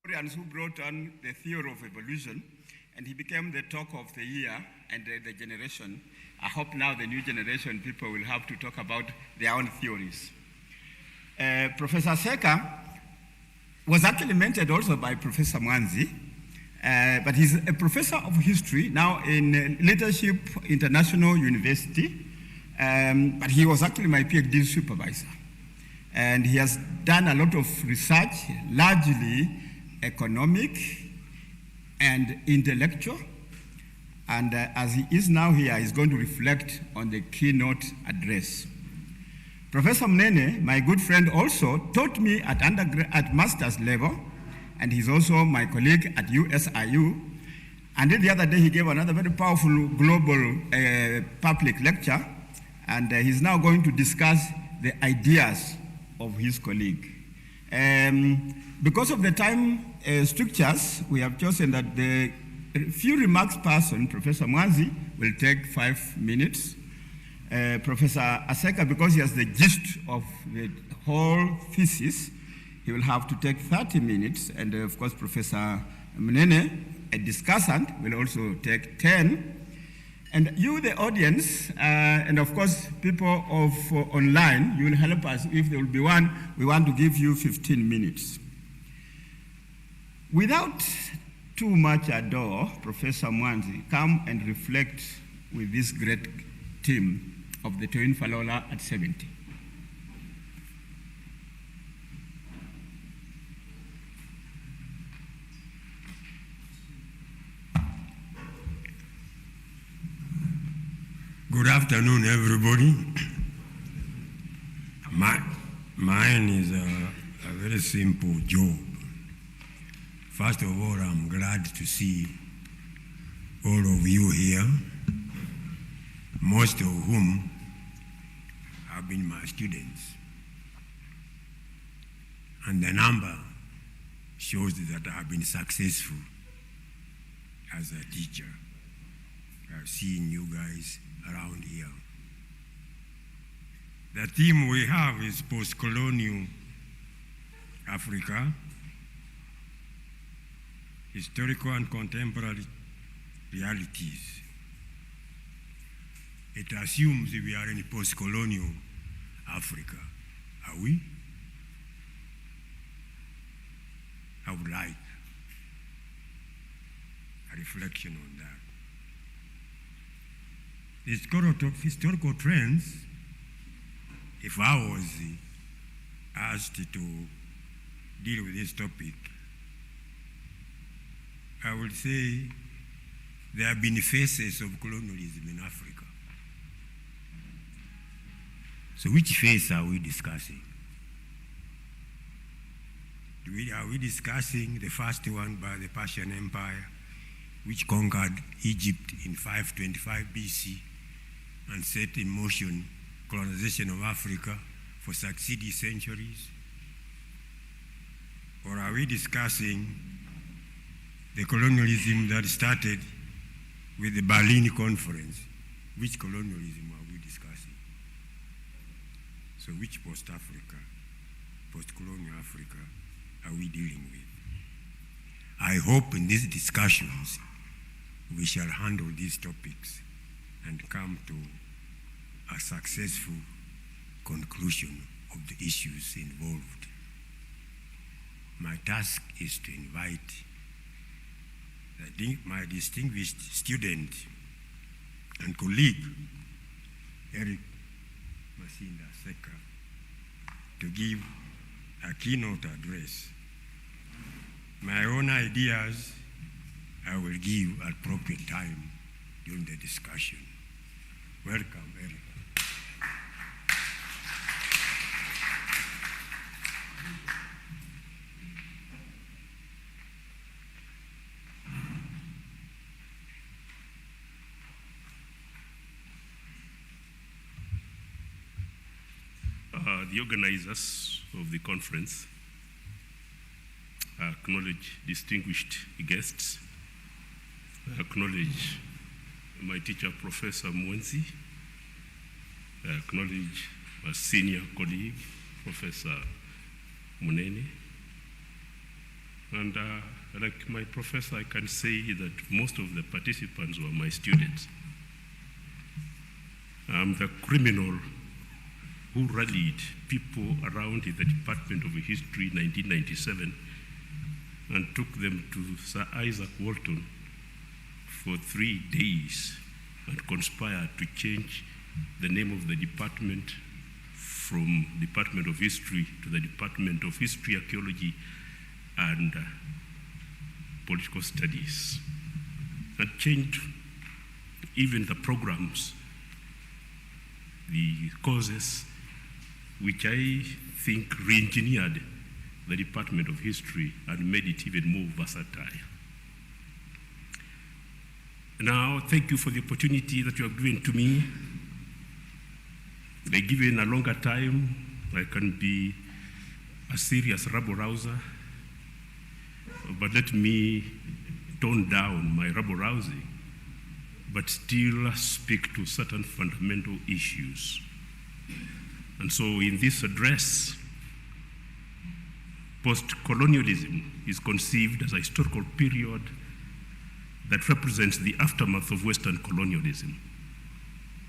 Who brought on the theory of evolution, and he became the talk of the year and the generation. I hope now the new generation people will have to talk about their own theories. Professor Seka was actually mentored also by Professor Mwanzi, but he's a professor of history now in Leadership International University, but he was actually my PhD supervisor. And he has done a lot of research, largely economic and intellectual. And as he is now here, he's going to reflect on the keynote address. Professor Mnene, my good friend, also taught me at master's level, and he's also my colleague at USIU. And then the other day, he gave another very powerful global public lecture, and he's now going to discuss the ideas of his colleague. Because of the time strictures, we have chosen that the few remarks person, Professor Mwanzi, will take 5 minutes. Professor Aseka, because he has the gist of the whole thesis, he will have to take 30 minutes. And of course, Professor Mnene, a discussant, will also take 10. And you, the audience, and of course, people of online, you will help us. If there will be one, we want to give you 15 minutes. Without too much ado, Professor Mwanzi, come and reflect with this great team of the Toyin Falola at 70. Good afternoon, everybody. Mine is a very simple job. First of all, I'm glad to see all of you here, most of whom have been my students. And the number shows that I have been successful as a teacher. I've seen you guys around here. The theme we have is post-colonial Africa, historical and contemporary realities. It assumes we are in post-colonial Africa. Are we? I would like a reflection on that. Historical trends, if I was asked to deal with this topic, I would say there have been phases of colonialism in Africa. So which phase are we discussing? Are we discussing the first one by the Persian Empire, which conquered Egypt in 525 BC and set in motion colonization of Africa for succeeding centuries? Or are we discussing the colonialism that started with the Berlin Conference? Which colonialism are we discussing? So which post-Africa, post-colonial Africa are we dealing with? I hope in these discussions we shall handle these topics and come to a successful conclusion of the issues involved. My task is to invite my distinguished student and colleague, Eric Masinda Seka, to give a keynote address. My own ideas I will give at appropriate time during the discussion. Welcome, Eric. The organizers of the conference, acknowledge distinguished guests, acknowledge my teacher, Professor Mwanzi, acknowledge my senior colleague, Professor Mnene, And like my professor, I can say that most of the participants were my students. I'm the criminal who rallied people around the Department of History in 1997 and took them to Sir Isaac Walton for 3 days and conspired to change the name of the department from Department of History to the Department of History, Archaeology, and Political Studies, and changed even the programs, the courses, which I think re-engineered the Department of History and made it even more versatile. Now, thank you for the opportunity that you have given to me. Given a longer time, I can be a serious rabble-rouser, but let me tone down my rabble-rousing, but still speak to certain fundamental issues. And so in this address, post-colonialism is conceived as a historical period that represents the aftermath of Western colonialism.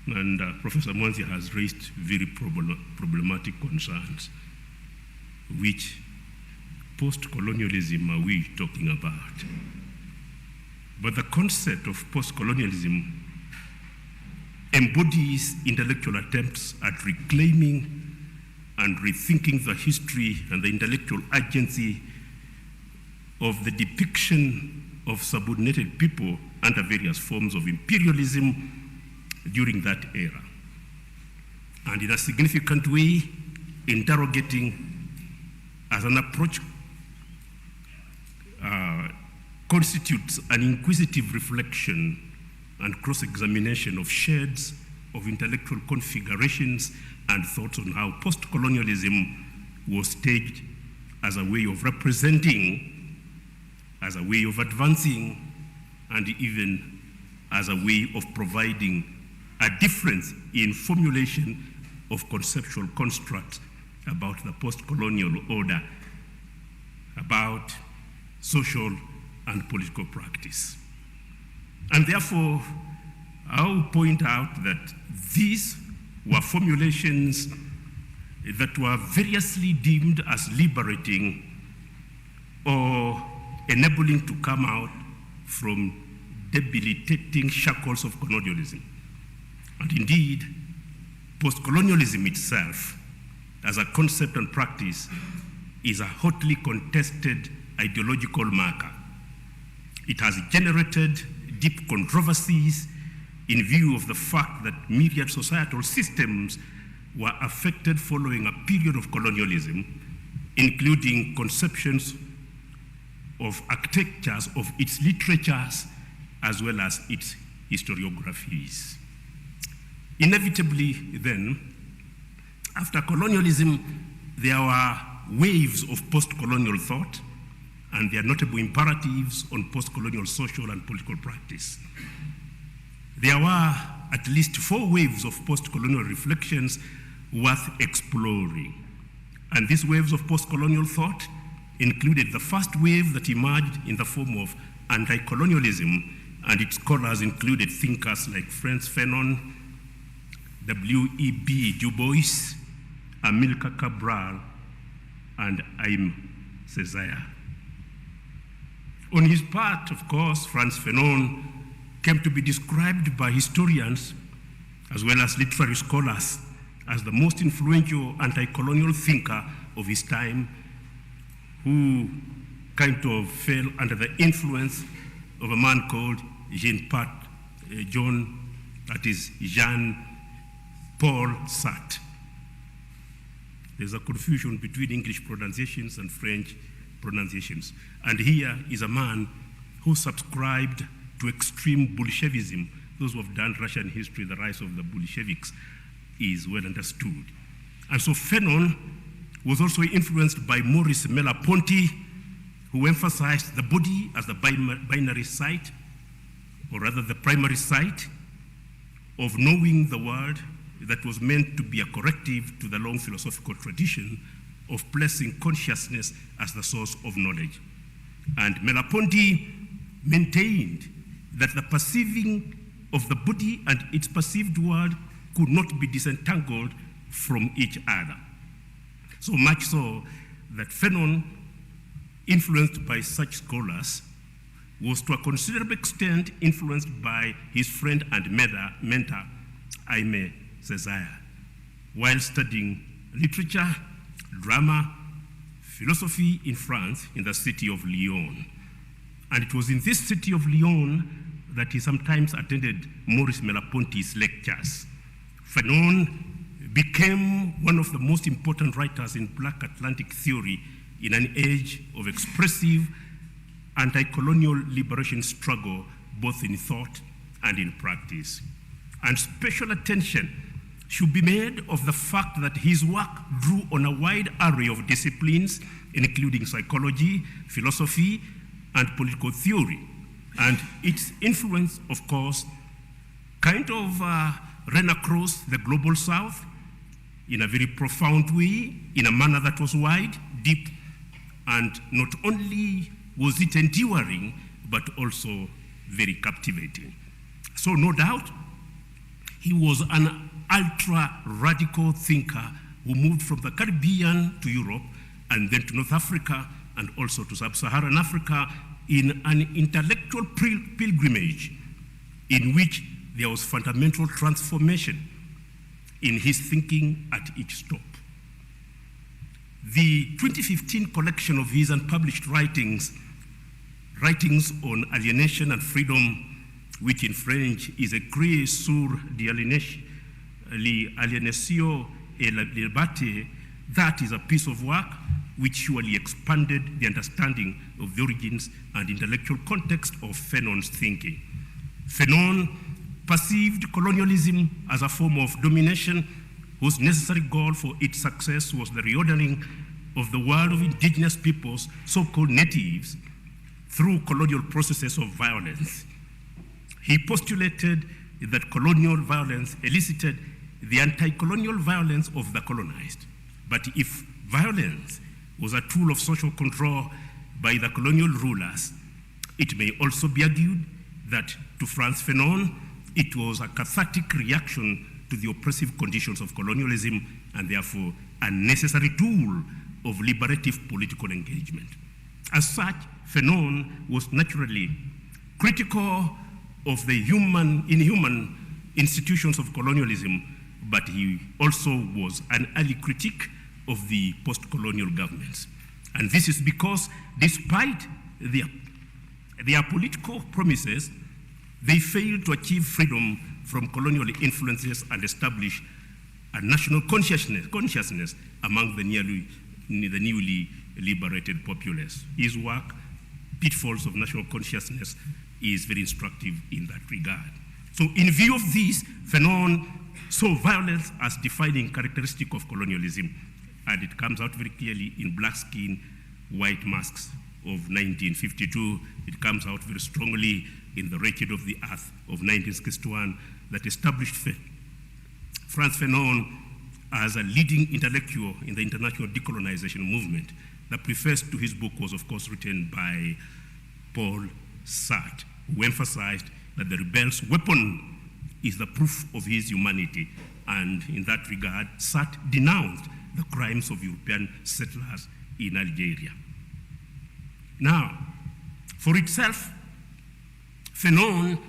And Professor Mwanzi has raised very problematic concerns. Which post-colonialism are we talking about? But the concept of post-colonialism embodies intellectual attempts at reclaiming and rethinking the history and the intellectual agency of the depiction of subordinated people under various forms of imperialism during that era. And in a significant way, interrogating as an approach constitutes an inquisitive reflection and cross-examination of shades of intellectual configurations and thoughts on how post-colonialism was staged as a way of representing, as a way of advancing, and even as a way of providing a difference in formulation of conceptual constructs about the post-colonial order, about social and political practice. And therefore, I'll point out that these were formulations that were variously deemed as liberating or enabling to come out from debilitating shackles of colonialism. And indeed, post-colonialism itself, as a concept and practice, is a hotly contested ideological marker. It has generated deep controversies in view of the fact that myriad societal systems were affected following a period of colonialism, including conceptions of architectures of its literatures as well as its historiographies. Inevitably, then, after colonialism, there were waves of post-colonial thought and their notable imperatives on post-colonial social and political practice. There were at least 4 waves of post-colonial reflections worth exploring. And these waves of post-colonial thought included the first wave that emerged in the form of anti-colonialism, and its scholars included thinkers like Frantz Fanon, W.E.B. Du Bois, Amilcar Cabral, and Aim Césaire. On his part, of course, Frantz Fanon came to be described by historians as well as literary scholars as the most influential anti-colonial thinker of his time, who kind of fell under the influence of a man called Jean-Paul Sartre. There's a confusion between English pronunciations and French pronunciations. And here is a man who subscribed to extreme Bolshevism. Those who have done Russian history, the rise of the Bolsheviks is well understood. And so Fanon was also influenced by Maurice Merleau-Ponty, who emphasized the body as the binary site, or rather the primary site, of knowing the world that was meant to be a corrective to the long philosophical tradition of placing consciousness as the source of knowledge. And Merleau-Ponty maintained that the perceiving of the body and its perceived world could not be disentangled from each other. So much so that Fanon, influenced by such scholars, was to a considerable extent influenced by his friend and mentor, Aimé Césaire, while studying literature, drama, philosophy in France in the city of Lyon. And it was in this city of Lyon that he sometimes attended Maurice Merleau-Ponty's lectures. Fanon became one of the most important writers in Black Atlantic theory in an age of expressive anti-colonial liberation struggle, both in thought and in practice. And special attention should be made of the fact that his work drew on a wide array of disciplines, including psychology, philosophy, and political theory. And its influence, of course, kind of ran across the global South in a very profound way, in a manner that was wide, deep, and not only was it enduring, but also very captivating. So no doubt, he was an ultra-radical thinker who moved from the Caribbean to Europe and then to North Africa and also to Sub-Saharan Africa in an intellectual pilgrimage in which there was fundamental transformation in his thinking at each stop. The 2015 collection of his unpublished writings on alienation and freedom, which in French is Écrits sur l'aliénation et la liberté, that is a piece of work which surely expanded the understanding of the origins and intellectual context of Fanon's thinking. Fanon perceived colonialism as a form of domination whose necessary goal for its success was the reordering of the world of indigenous peoples, so-called natives, through colonial processes of violence. He postulated that colonial violence elicited the anti-colonial violence of the colonized. But if violence was a tool of social control by the colonial rulers, it may also be argued that to Frantz Fanon, it was a cathartic reaction to the oppressive conditions of colonialism and therefore a necessary tool of liberative political engagement. As such, Fanon was naturally critical of the inhuman institutions of colonialism, but he also was an early critic of the post-colonial governments. And this is because despite their political promises, they failed to achieve freedom from colonial influences and establish a national consciousness among the newly liberated populace. His work, Pitfalls of National Consciousness, is very instructive in that regard. So in view of this, Fanon saw violence as defining characteristic of colonialism, and it comes out very clearly in Black Skin, White Masks of 1952. It comes out very strongly in The Wretched of the Earth of 1961 that established Frantz Fanon as a leading intellectual in the international decolonization movement. The preface to his book was, of course, written by Paul Sartre, who emphasized that the rebel's weapon is the proof of his humanity. And in that regard, Sartre denounced the crimes of European settlers in Algeria. Now, for itself, Fanon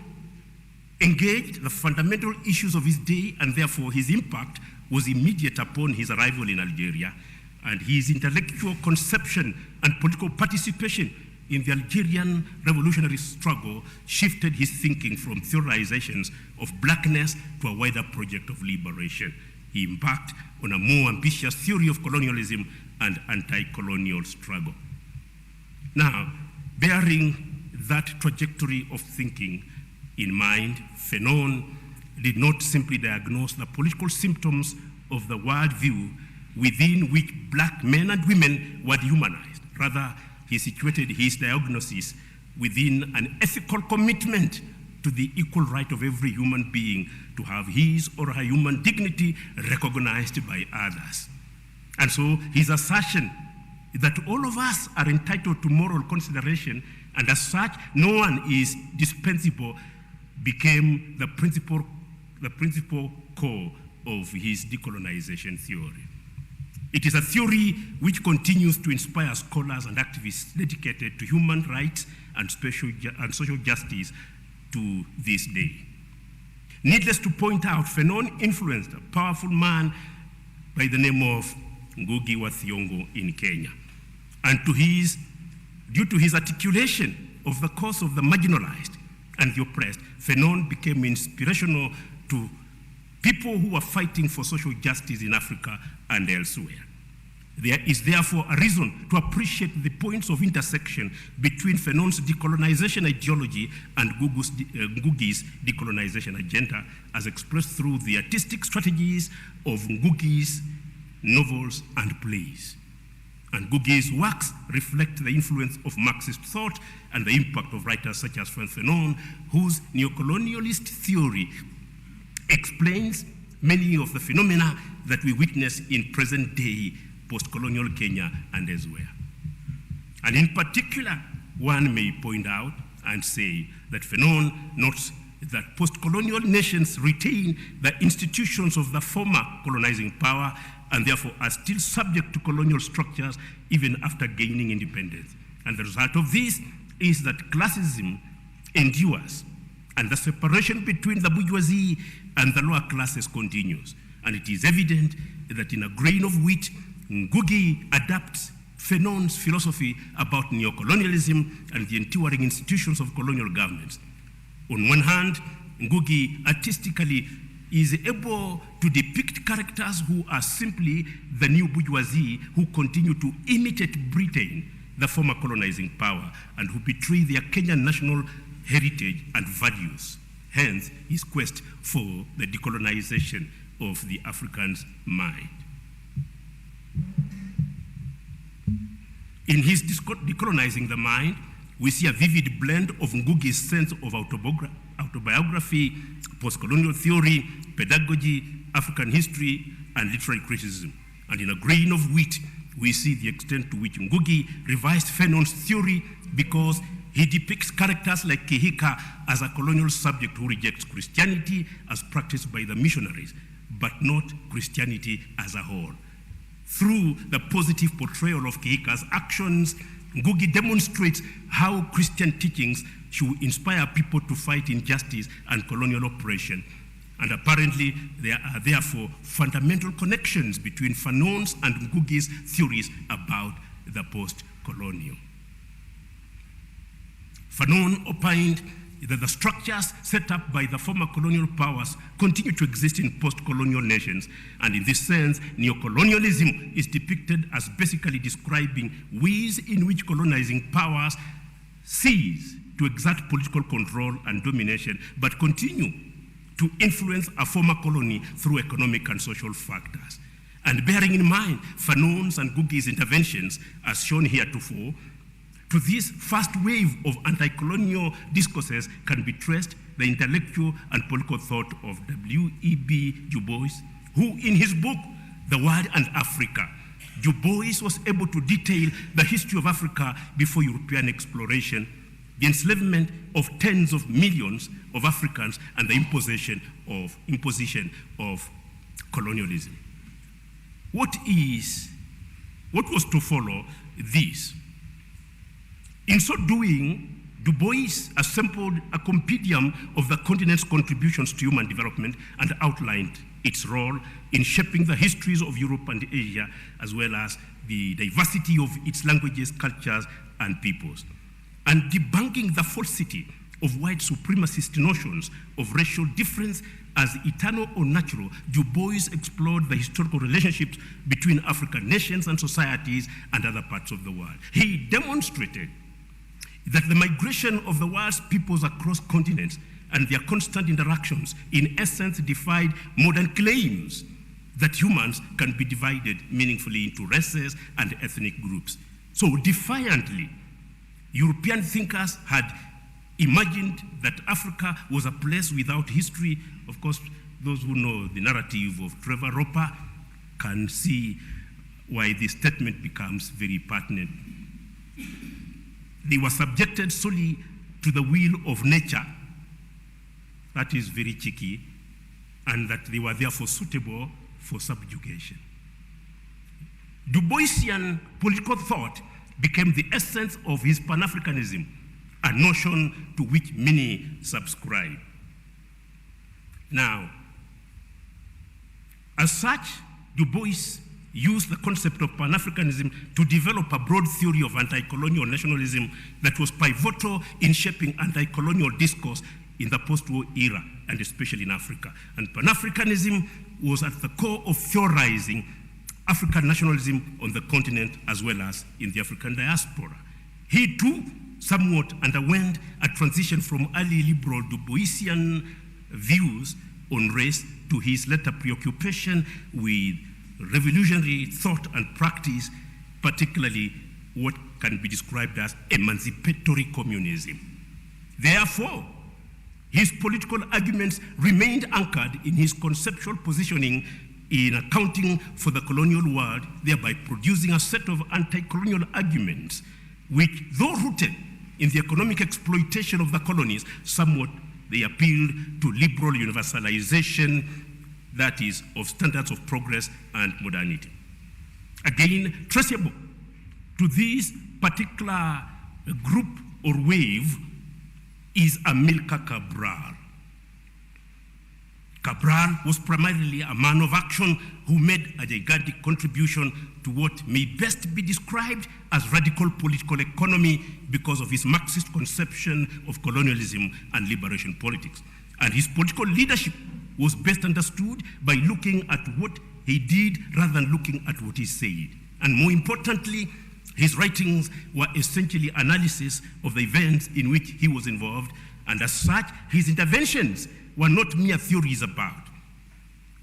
engaged the fundamental issues of his day, and therefore his impact was immediate upon his arrival in Algeria, and his intellectual conception and political participation in the Algerian revolutionary struggle shifted his thinking from theorizations of blackness to a wider project of liberation. He embarked on a more ambitious theory of colonialism and anti-colonial struggle. Now, bearing that trajectory of thinking in mind, Fanon did not simply diagnose the political symptoms of the worldview within which black men and women were dehumanized. Rather, he situated his diagnosis within an ethical commitment to the equal right of every human being to have his or her human dignity recognized by others. And so his assertion that all of us are entitled to moral consideration, and as such, no one is dispensable, became the principal core of his decolonization theory. It is a theory which continues to inspire scholars and activists dedicated to human rights and social justice to this day. Needless to point out, Fanon influenced a powerful man by the name of Ngugi wa Thiong'o in Kenya. And due to his articulation of the cause of the marginalized and the oppressed, Fanon became inspirational to people who are fighting for social justice in Africa and elsewhere. There is therefore a reason to appreciate the points of intersection between Fanon's decolonization ideology and Ngugi's decolonization agenda, as expressed through the artistic strategies of Ngugi's novels and plays. And Ngugi's works reflect the influence of Marxist thought and the impact of writers such as Fanon, whose neocolonialist theory explains many of the phenomena that we witness in present-day post-colonial Kenya and elsewhere. And in particular, one may point out and say that Fanon notes that post-colonial nations retain the institutions of the former colonizing power and therefore are still subject to colonial structures even after gaining independence. And the result of this is that classism endures and the separation between the bourgeoisie and the lower classes continues. And it is evident that in a grain of wheat, Ngugi adapts Fanon's philosophy about neocolonialism and the enduring institutions of colonial governments. On one hand, Ngugi artistically is able to depict characters who are simply the new bourgeoisie who continue to imitate Britain, the former colonizing power, and who betray their Kenyan national heritage and values. Hence, his quest for the decolonization of the African's mind. In his decolonizing the mind, we see a vivid blend of Ngugi's sense of autobiography, post-colonial theory, pedagogy, African history, and literary criticism. And in a grain of wheat, we see the extent to which Ngugi revised Fanon's theory because he depicts characters like Kihika as a colonial subject who rejects Christianity as practiced by the missionaries, but not Christianity as a whole. Through the positive portrayal of Kihika's actions, Ngugi demonstrates how Christian teachings should inspire people to fight injustice and colonial oppression. And apparently, there are therefore fundamental connections between Fanon's and Ngugi's theories about the post-colonial. Fanon opined that the structures set up by the former colonial powers continue to exist in post-colonial nations, and in this sense, neocolonialism is depicted as basically describing ways in which colonizing powers cease to exert political control and domination, but continue to influence a former colony through economic and social factors. And bearing in mind Fanon's and Ngugi's interventions, as shown heretofore, to this first wave of anti-colonial discourses can be traced the intellectual and political thought of W.E.B. Du Bois, who in his book, The World and Africa, Du Bois was able to detail the history of Africa before European exploration, the enslavement of tens of millions of Africans, and the imposition of colonialism. What was to follow this? In so doing, Du Bois assembled a compendium of the continent's contributions to human development and outlined its role in shaping the histories of Europe and Asia, as well as the diversity of its languages, cultures, and peoples. And debunking the falsity of white supremacist notions of racial difference as eternal or natural, Du Bois explored the historical relationships between African nations and societies and other parts of the world. He demonstrated that the migration of the world's peoples across continents and their constant interactions in essence defied modern claims that humans can be divided meaningfully into races and ethnic groups. So defiantly, European thinkers had imagined that Africa was a place without history. Of course, those who know the narrative of Trevor Roper can see why this statement becomes very pertinent. They were subjected solely to the will of nature. That is very cheeky, and that they were therefore suitable for subjugation. Du Boisian political thought became the essence of his Pan-Africanism, a notion to which many subscribe. Now, as such, Du Bois used the concept of Pan-Africanism to develop a broad theory of anti-colonial nationalism that was pivotal in shaping anti-colonial discourse in the post-war era, and especially in Africa. And Pan-Africanism was at the core of theorizing African nationalism on the continent as well as in the African diaspora. He too somewhat underwent a transition from early liberal Du Boisian views on race to his later preoccupation with revolutionary thought and practice, particularly what can be described as emancipatory communism. Therefore, his political arguments remained anchored in his conceptual positioning in accounting for the colonial world, thereby producing a set of anti-colonial arguments which, though rooted in the economic exploitation of the colonies, somewhat they appealed to liberal universalization, that is, of standards of progress and modernity. Again, traceable to this particular group or wave is Amilcar Cabral. Cabral was primarily a man of action who made a gigantic contribution to what may best be described as radical political economy because of his Marxist conception of colonialism and liberation politics. And his political leadership was best understood by looking at what he did rather than looking at what he said. And more importantly, his writings were essentially analysis of the events in which he was involved, and as such, his interventions were not mere theories about,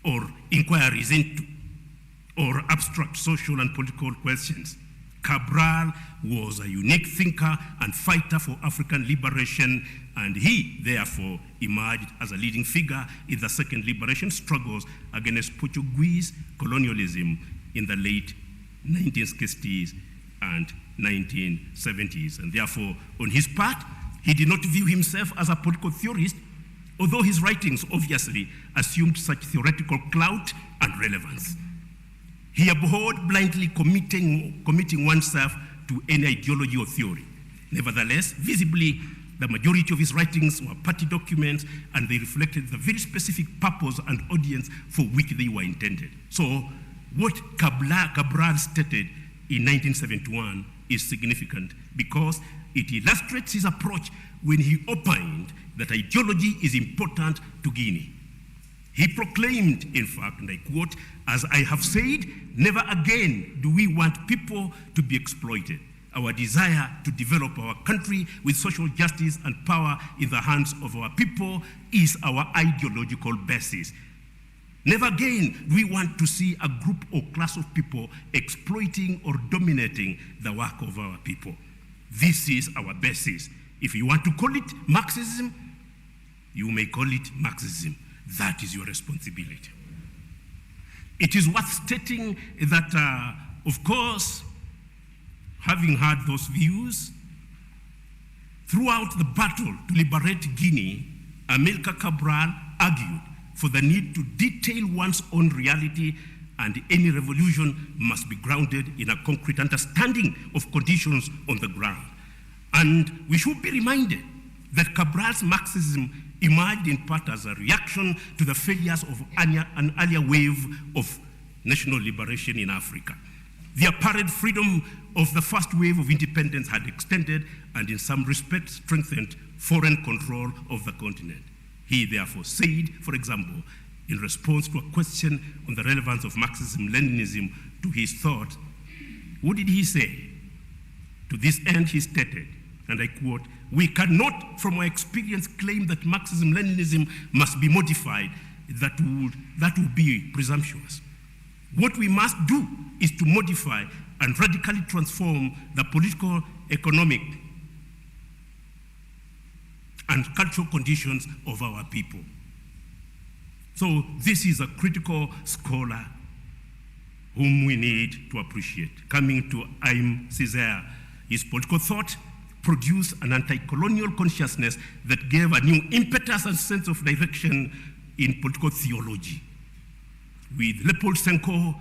or inquiries into, or abstract social and political questions. Cabral was a unique thinker and fighter for African liberation, and he, therefore, emerged as a leading figure in the second liberation struggles against Portuguese colonialism in the late 1960s and 1970s. And therefore, on his part, he did not view himself as a political theorist, although his writings obviously assumed such theoretical clout and relevance. He abhorred blindly committing oneself to any ideology or theory. Nevertheless, visibly, the majority of his writings were party documents, and they reflected the very specific purpose and audience for which they were intended. So, what Cabral stated in 1971 is significant because it illustrates his approach when he opined that ideology is important to Guinea. He proclaimed, in fact, and I quote, "As I have said, never again do we want people to be exploited. Our desire to develop our country with social justice and power in the hands of our people is our ideological basis. Never again do we want to see a group or class of people exploiting or dominating the work of our people. This is our basis. If you want to call it Marxism, you may call it Marxism. That is your responsibility." It is worth stating that, of course, having heard those views, throughout the battle to liberate Guinea, Amilcar Cabral argued for the need to detail one's own reality, and any revolution must be grounded in a concrete understanding of conditions on the ground. And we should be reminded that Cabral's Marxism emerged in part as a reaction to the failures of an earlier wave of national liberation in Africa. The apparent freedom of the first wave of independence had extended and in some respects strengthened foreign control of the continent. He therefore said, for example, in response to a question on the relevance of Marxism-Leninism to his thought, what did he say? To this end, he stated, and I quote, "We cannot, from our experience, claim that Marxism-Leninism must be modified. That would be presumptuous. What we must do is to modify and radically transform the political, economic, and cultural conditions of our people." So this is a critical scholar whom we need to appreciate. Coming to Aim Césaire, his political thought produced an anti-colonial consciousness that gave a new impetus and sense of direction in political theology. With Leopold Senghor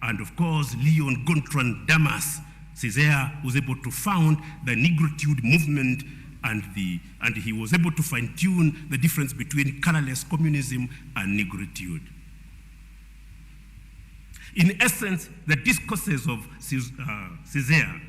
and, of course, Leon Gontran Damas, Césaire was able to found the Negritude movement, and he was able to fine-tune the difference between colorless communism and negritude. In essence, the discourses of Césaire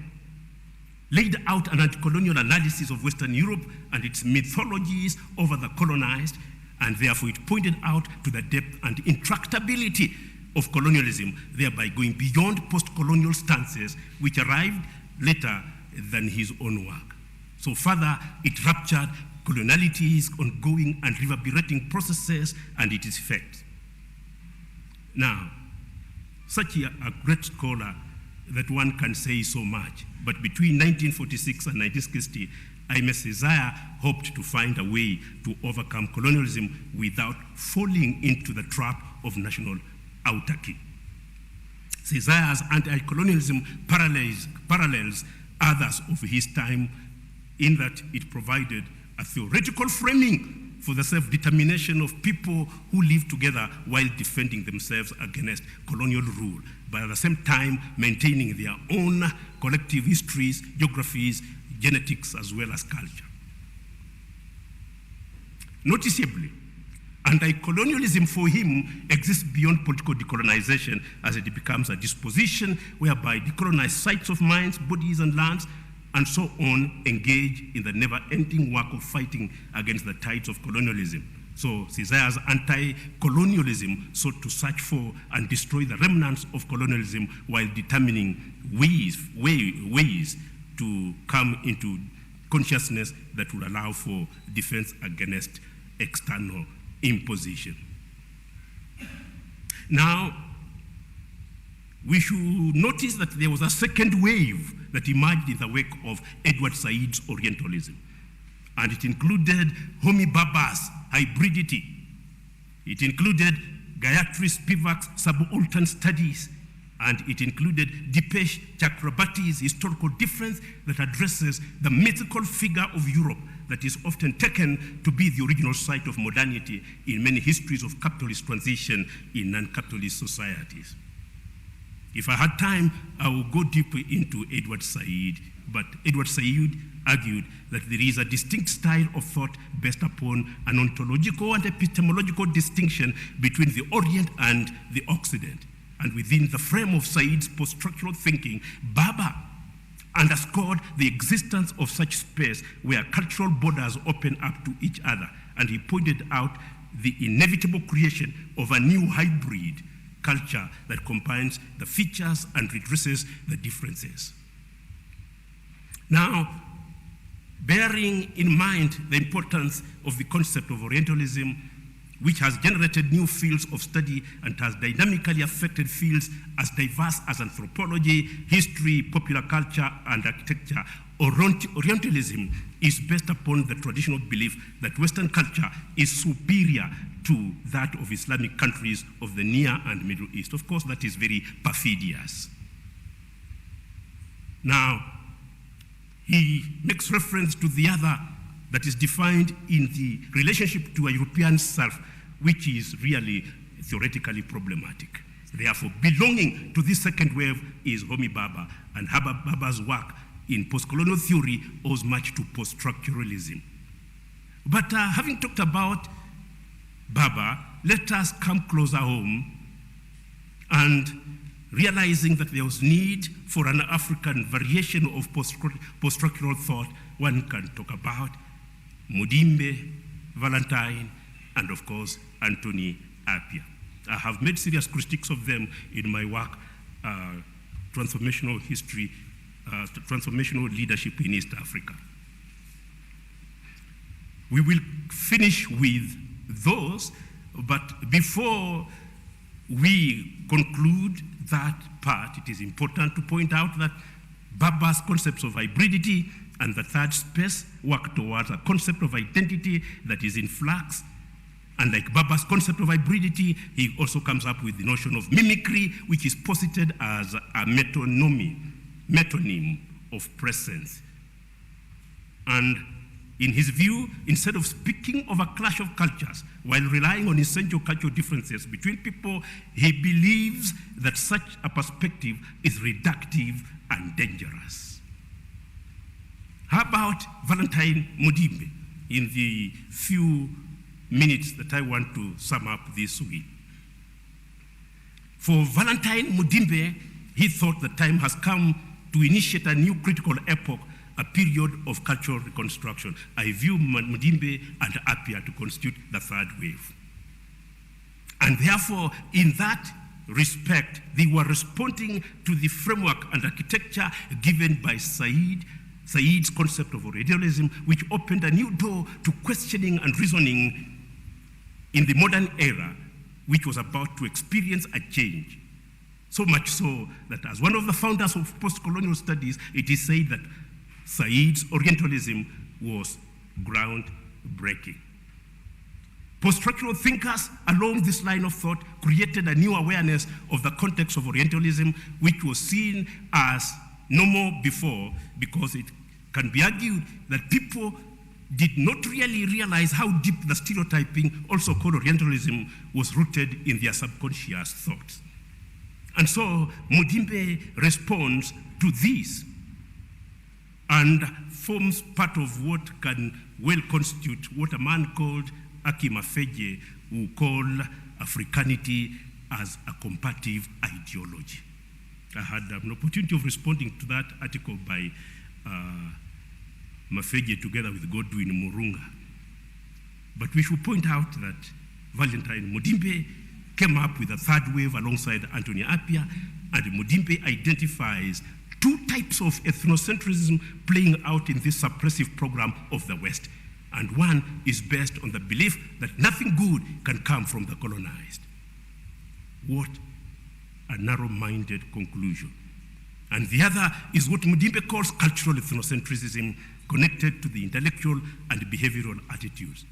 laid out an anti-colonial analysis of Western Europe and its mythologies over the colonized, and therefore it pointed out to the depth and intractability of colonialism, thereby going beyond post-colonial stances which arrived later than his own work. So further, it raptured coloniality's ongoing and reverberating processes and its effects. Now, such a great scholar that one can say so much, but between 1946 and 1960, Aimé Césaire hoped to find a way to overcome colonialism without falling into the trap of national autarky. Césaire's anti-colonialism parallels others of his time in that it provided a theoretical framing for the self-determination of people who live together while defending themselves against colonial rule, but at the same time maintaining their own collective histories, geographies, genetics, as well as culture. Noticeably, anti-colonialism for him exists beyond political decolonization, as it becomes a disposition whereby decolonized sites of minds, bodies, and lands, and so on, engage in the never-ending work of fighting against the tides of colonialism. So Césaire's anti-colonialism sought to search for and destroy the remnants of colonialism while determining ways to come into consciousness that will allow for defense against external imposition. Now, we should notice that there was a second wave that emerged in the wake of Edward Said's Orientalism. And it included Homi Bhabha's hybridity. It included Gayatri Spivak's subaltern studies. And it included Dipesh Chakrabarty's historical difference that addresses the mythical figure of Europe that is often taken to be the original site of modernity in many histories of capitalist transition in non-capitalist societies. If I had time, I will go deeper into Edward Said, but Edward Said argued that there is a distinct style of thought based upon an ontological and epistemological distinction between the Orient and the Occident. And within the frame of Said's post-structural thinking, Bhabha underscored the existence of such space where cultural borders open up to each other, and he pointed out the inevitable creation of a new hybrid culture that combines the features and redresses the differences. Now, bearing in mind the importance of the concept of Orientalism, which has generated new fields of study and has dynamically affected fields as diverse as anthropology, history, popular culture, and architecture, Orientalism is based upon the traditional belief that Western culture is superior to that of Islamic countries of the Near and Middle East. Of course, that is very perfidious. Now, he makes reference to the other that is defined in the relationship to a European self, which is really theoretically problematic. Therefore, belonging to this second wave is Homi Bhabha, and Bhabha's work in post-colonial theory owes much to post-structuralism. But having talked about Bhabha, let us come closer home and realizing that there was need for an African variation of post-structural thought. One can talk about Mudimbe, Valentine, and of course, Anthony Appiah. I have made serious critiques of them in my work, Transformational History, Transformational Leadership in East Africa. We will finish with those, but before we conclude that part, it is important to point out that Bhabha's concepts of hybridity and the third space work towards a concept of identity that is in flux, And like Baba's concept of hybridity, he also comes up with the notion of mimicry, which is posited as a metonymy of presence. And in his view, instead of speaking of a clash of cultures while relying on essential cultural differences between people, he believes that such a perspective is reductive and dangerous. How about Valentine Mudimbe in the few minutes that I want to sum up this week? For Valentine Mudimbe, he thought the time has come to initiate a new critical epoch, a period of cultural reconstruction. I view Mudimbe and Appiah to constitute the third wave. And therefore, in that respect, they were responding to the framework and architecture given by Said's concept of Orientalism, which opened a new door to questioning and reasoning in the modern era, which was about to experience a change. So much so that as one of the founders of post-colonial studies, it is said that Said's Orientalism was groundbreaking. Post-structural thinkers along this line of thought created a new awareness of the context of Orientalism, which was seen as normal before, because it can be argued that people did not really realize how deep the stereotyping, also called Orientalism, was rooted in their subconscious thoughts. And so Mudimbe responds to this and forms part of what can well constitute what a man called Aki Mafeje will call Africanity as a comparative ideology. I had an opportunity of responding to that article by Mafeje together with Godwin Murunga. But we should point out that Valentine Mudimbe came up with a third wave alongside Anthony Appiah, and Mudimbe identifies two types of ethnocentrism playing out in this suppressive program of the West. And one is based on the belief that nothing good can come from the colonized. What a narrow-minded conclusion. And the other is what Mudimbe calls cultural ethnocentrism, connected to the intellectual and behavioral attitudes.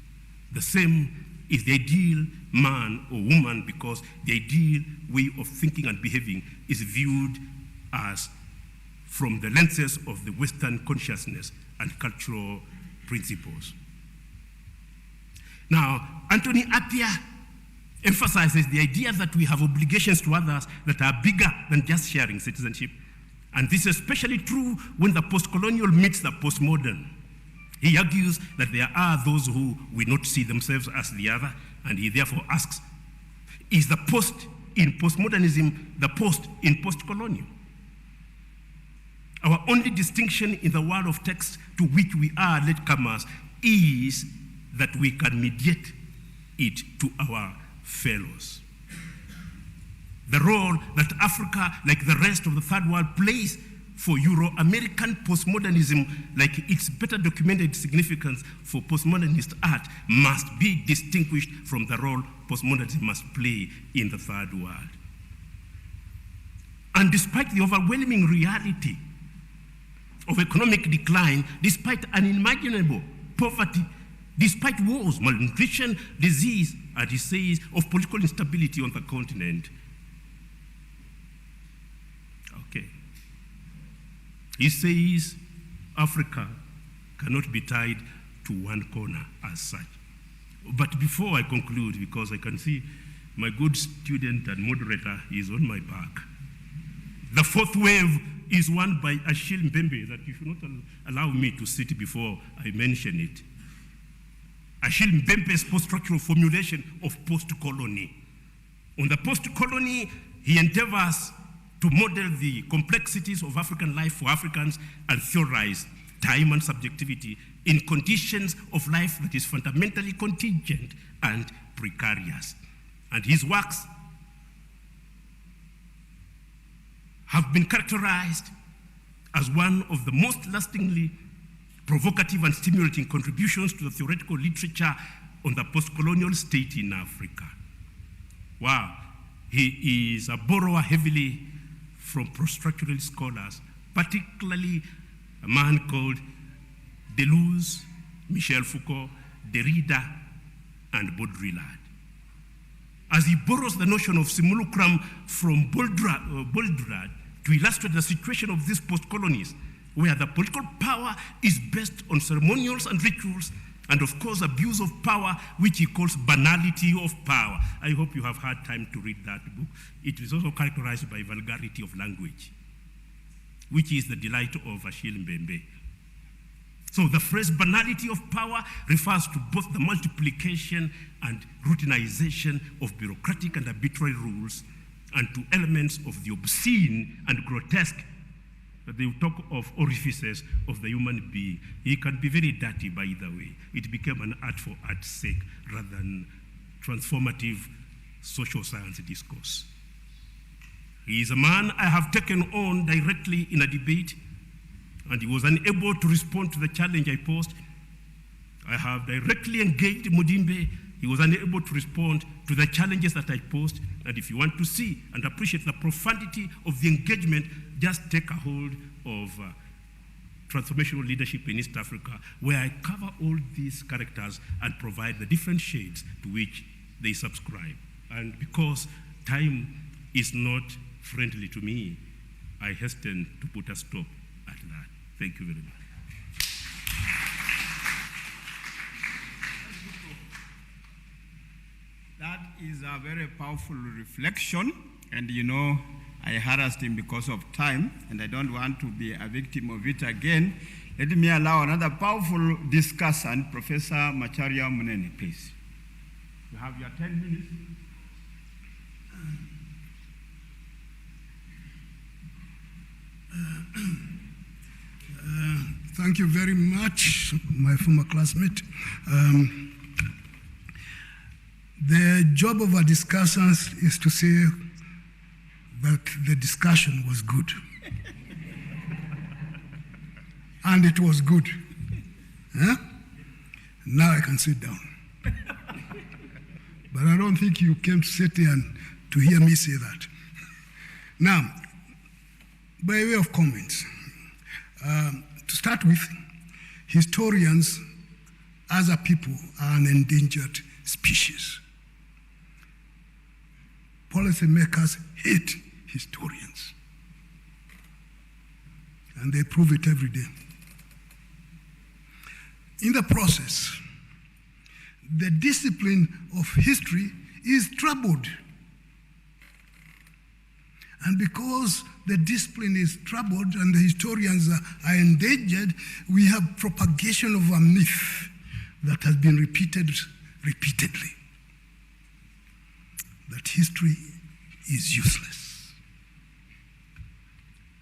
The same is the ideal man or woman, because the ideal way of thinking and behaving is viewed as from the lenses of the Western consciousness and cultural principles. Now, Anthony Appiah emphasizes the idea that we have obligations to others that are bigger than just sharing citizenship. And this is especially true when the post-colonial meets the postmodern. He argues that there are those who will not see themselves as the other, and he therefore asks, is the post in postmodernism the post in post-colonial? Our only distinction in the world of text to which we are latecomers is that we can mediate it to our fellows. The role that Africa, like the rest of the third world, plays for Euro-American postmodernism, like its better documented significance for postmodernist art, must be distinguished from the role postmodernism must play in the third world. And despite the overwhelming reality of economic decline, despite unimaginable poverty, despite wars, malnutrition, disease, and he says, of political instability on the continent. Okay. He says Africa cannot be tied to one corner as such. But before I conclude, because I can see my good student and moderator is on my back, the fourth wave is one by Achille Mbembe that you should not allow me to sit before I mention it. Achille Mbembe's post-structural formulation of post-colony. On the post-colony, he endeavors to model the complexities of African life for Africans and theorize time and subjectivity in conditions of life that is fundamentally contingent and precarious. And his works have been characterized as one of the most lastingly provocative and stimulating contributions to the theoretical literature on the post-colonial state in Africa. Wow, he is a borrower heavily from post-structural scholars, particularly a man called Deleuze, Michel Foucault, Derrida, and Baudrillard. As he borrows the notion of simulacrum from Baudrillard to illustrate the situation of these post-colonies, where the political power is based on ceremonials and rituals, and of course abuse of power, which he calls banality of power. I hope you have had time to read that book. It is also characterized by vulgarity of language, which is the delight of Achille Mbembe. So the phrase banality of power refers to both the multiplication and routinization of bureaucratic and arbitrary rules, and to elements of the obscene and grotesque. They talk of orifices of the human being. He can be very dirty, by the way. It became an art for art's sake rather than transformative social science discourse. He is a man I have taken on directly in a debate, and he was unable to respond to the challenge I posed. I have directly engaged Mudimbe. He was unable to respond to the challenges that I posed. And if you want to see and appreciate the profundity of the engagement, just take a hold of Transformational Leadership in East Africa, where I cover all these characters and provide the different shades to which they subscribe. And because time is not friendly to me, I hasten to put a stop at that. Thank you very much. That is a very powerful reflection, and you know, I harassed him because of time, and I don't want to be a victim of it again. Let me allow another powerful discussant, Professor Macharia Munene, please. You have your 10 minutes. Thank you very much, my former classmate. The job of our discussants is to say that the discussion was good. And it was good. Huh? Now I can sit down. But I don't think you came to sit here and to hear me say that. Now, by way of comments, to start with, historians as a people are an endangered species. Policymakers hate historians, and they prove it every day. In the process, the discipline of history is troubled. And because the discipline is troubled and the historians are endangered, we have propagation of a myth that has been repeated repeatedly, that history is useless,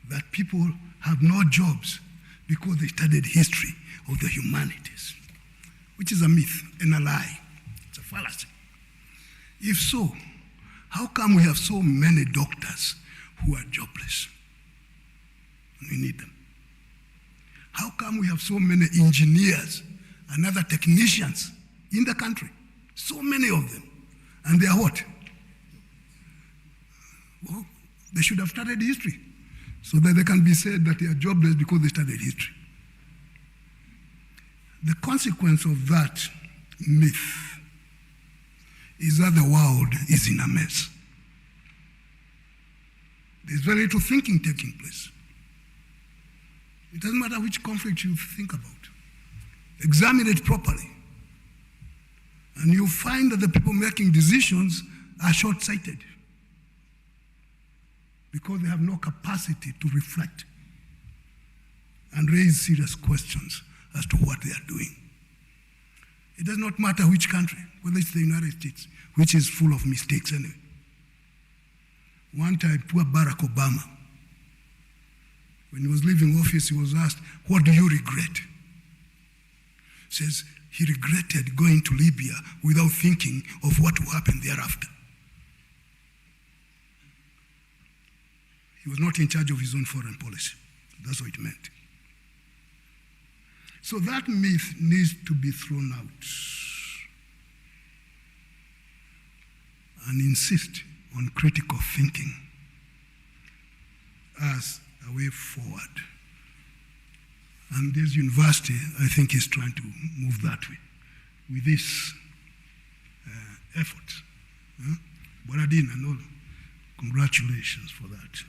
that people have no jobs because they studied history of the humanities, which is a myth and a lie. It's a fallacy. If so, how come we have so many doctors who are jobless? We need them. How come we have so many engineers and other technicians in the country? So many of them. And they are what? Well, they should have studied history so that they can be said that they are jobless because they studied history. The consequence of that myth is that the world is in a mess. There's very little thinking taking place. It doesn't matter which conflict you think about. Examine it properly. And you'll find that the people making decisions are short-sighted because they have no capacity to reflect and raise serious questions as to what they are doing. It does not matter which country, whether it's the United States, which is full of mistakes anyway. One time, poor Barack Obama, when he was leaving office, he was asked, "What do you regret?" He says he regretted going to Libya without thinking of what will happen thereafter. He was not in charge of his own foreign policy. That's what it meant. So that myth needs to be thrown out and insist on critical thinking as a way forward. And this university, I think, is trying to move that way with this efforts. Boradin and all, congratulations for that.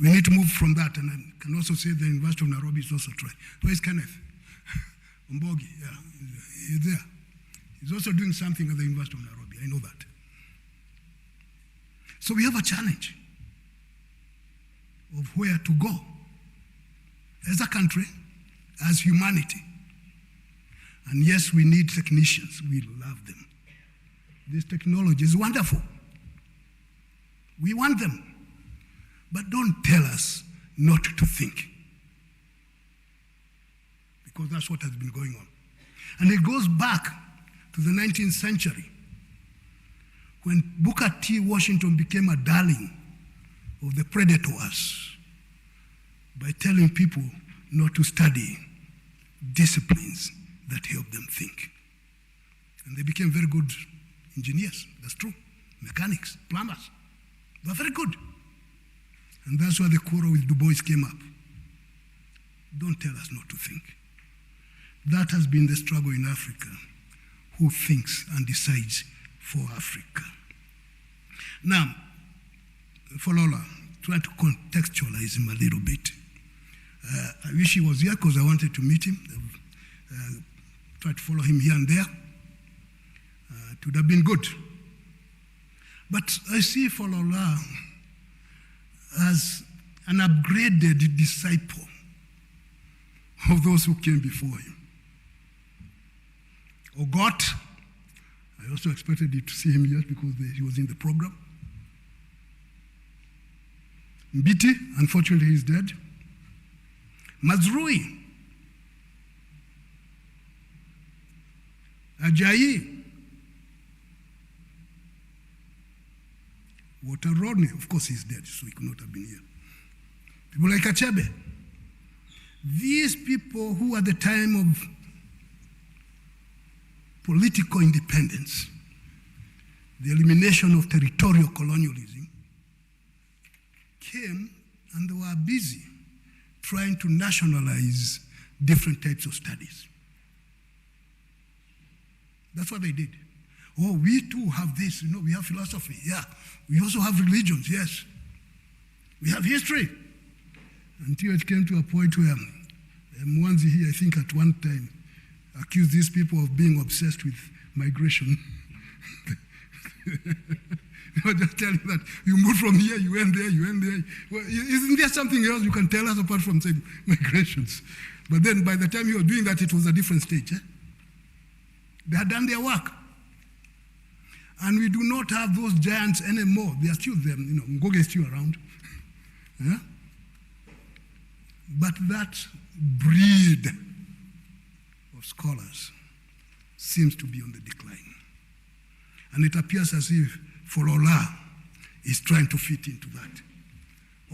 We need to move from that, and I can also say the University of Nairobi is also trying. Where is Kenneth? Mbogi, yeah, he's there. He's also doing something at the University of Nairobi, I know that. So we have a challenge of where to go as a country, as humanity. And yes, we need technicians, we love them. This technology is wonderful. We want them. But don't tell us not to think. Because that's what has been going on. And it goes back to the 19th century, when Booker T. Washington became a darling of the predators by telling people not to study disciplines that help them think. And they became very good engineers, that's true. Mechanics, plumbers, they're very good. And that's why the quarrel with Du Bois came up. Don't tell us not to think. That has been the struggle in Africa. Who thinks and decides for Africa? Now, Falola, try to contextualize him a little bit. I wish he was here because I wanted to meet him. Try to follow him here and there. It would have been good. But I see Falola as an upgraded disciple of those who came before him. Ogot, I also expected you to see him here because he was in the program. Mbiti, unfortunately he's dead. Mazrui, Ajayi, Walter Rodney, of course he's dead, so he could not have been here. People like Achebe. These people who at the time of political independence, the elimination of territorial colonialism, came and they were busy trying to nationalize different types of studies. That's what they did. Oh, we too have this, we have philosophy, yeah. We also have religions, yes. We have history. Until it came to a point where Mwanzi here, I think at one time, accused these people of being obsessed with migration. They were just telling that you moved from here, you went there, you went there. Well, isn't there something else you can tell us apart from saying migrations? But then by the time you were doing that, it was a different stage. They had done their work. And we do not have those giants anymore. They are still there, Ngoge is still around. Yeah? But that breed of scholars seems to be on the decline. And it appears as if Falola is trying to fit into that,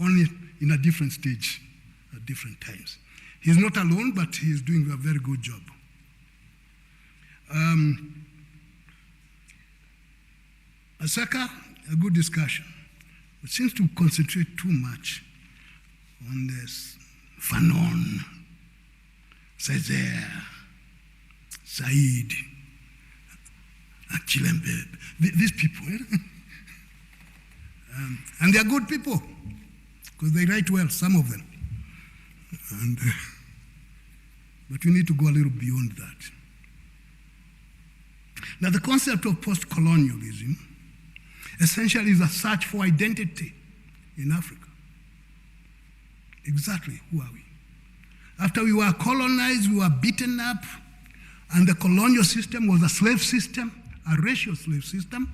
only in a different stage at different times. He's not alone, but he's doing a very good job. Asaka, a good discussion. It seems to concentrate too much on this Fanon, Césaire, Said, Chilembe, these people. And they are good people, because they write well, some of them. And, but we need to go a little beyond that. Now, the concept of post-colonialism essentially is a search for identity in Africa. Exactly, who are we? After we were colonized, we were beaten up, and the colonial system was a slave system, a racial slave system.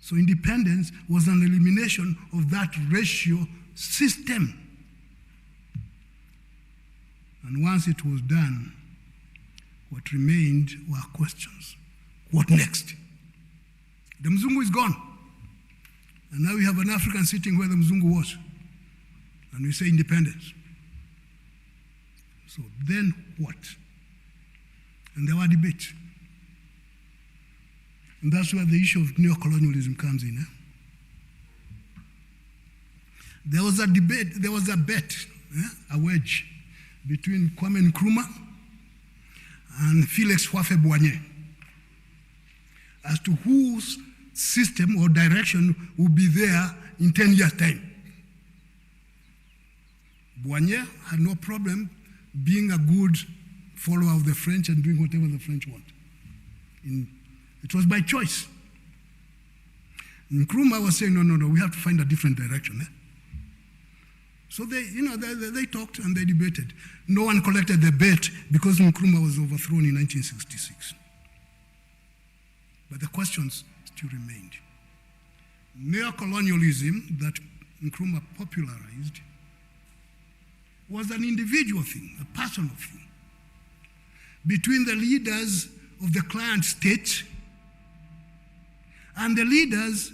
So independence was an elimination of that racial system. And once it was done, what remained were questions. What next? The Mzungu is gone. And now we have an African sitting where the Mzungu was. And we say independence. So then what? And there were debates. And that's where the issue of neocolonialism comes in. There was a debate, there was a bet, a wedge, between Kwame Nkrumah and Felix Houphouët-Boigny. as to whose system or direction will be there in 10 years' time. Boigny had no problem being a good follower of the French and doing whatever the French want. It was by choice. Nkrumah was saying, no, we have to find a different direction. So they talked and they debated. No one collected the bet because Nkrumah was overthrown in 1966. But the questions still remained. Neo-colonialism that Nkrumah popularized was an individual thing, a personal thing, between the leaders of the client state and the leaders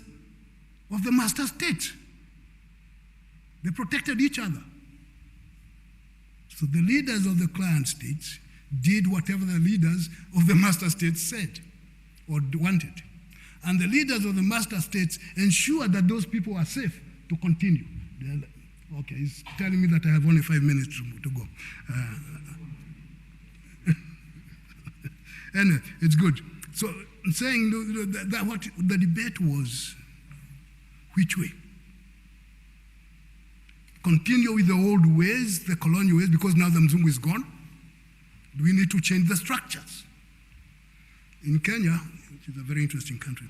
of the master state. They protected each other. So the leaders of the client states did whatever the leaders of the master states said or wanted. And the leaders of the master states ensured that those people were safe to continue. Okay, he's telling me that I have only 5 minutes to go. Anyway, it's good. So I'm saying that what the debate was, which way? Continue with the old ways, the colonial ways, because now the Mzungu is gone? Do we need to change the structures? In Kenya, which is a very interesting country,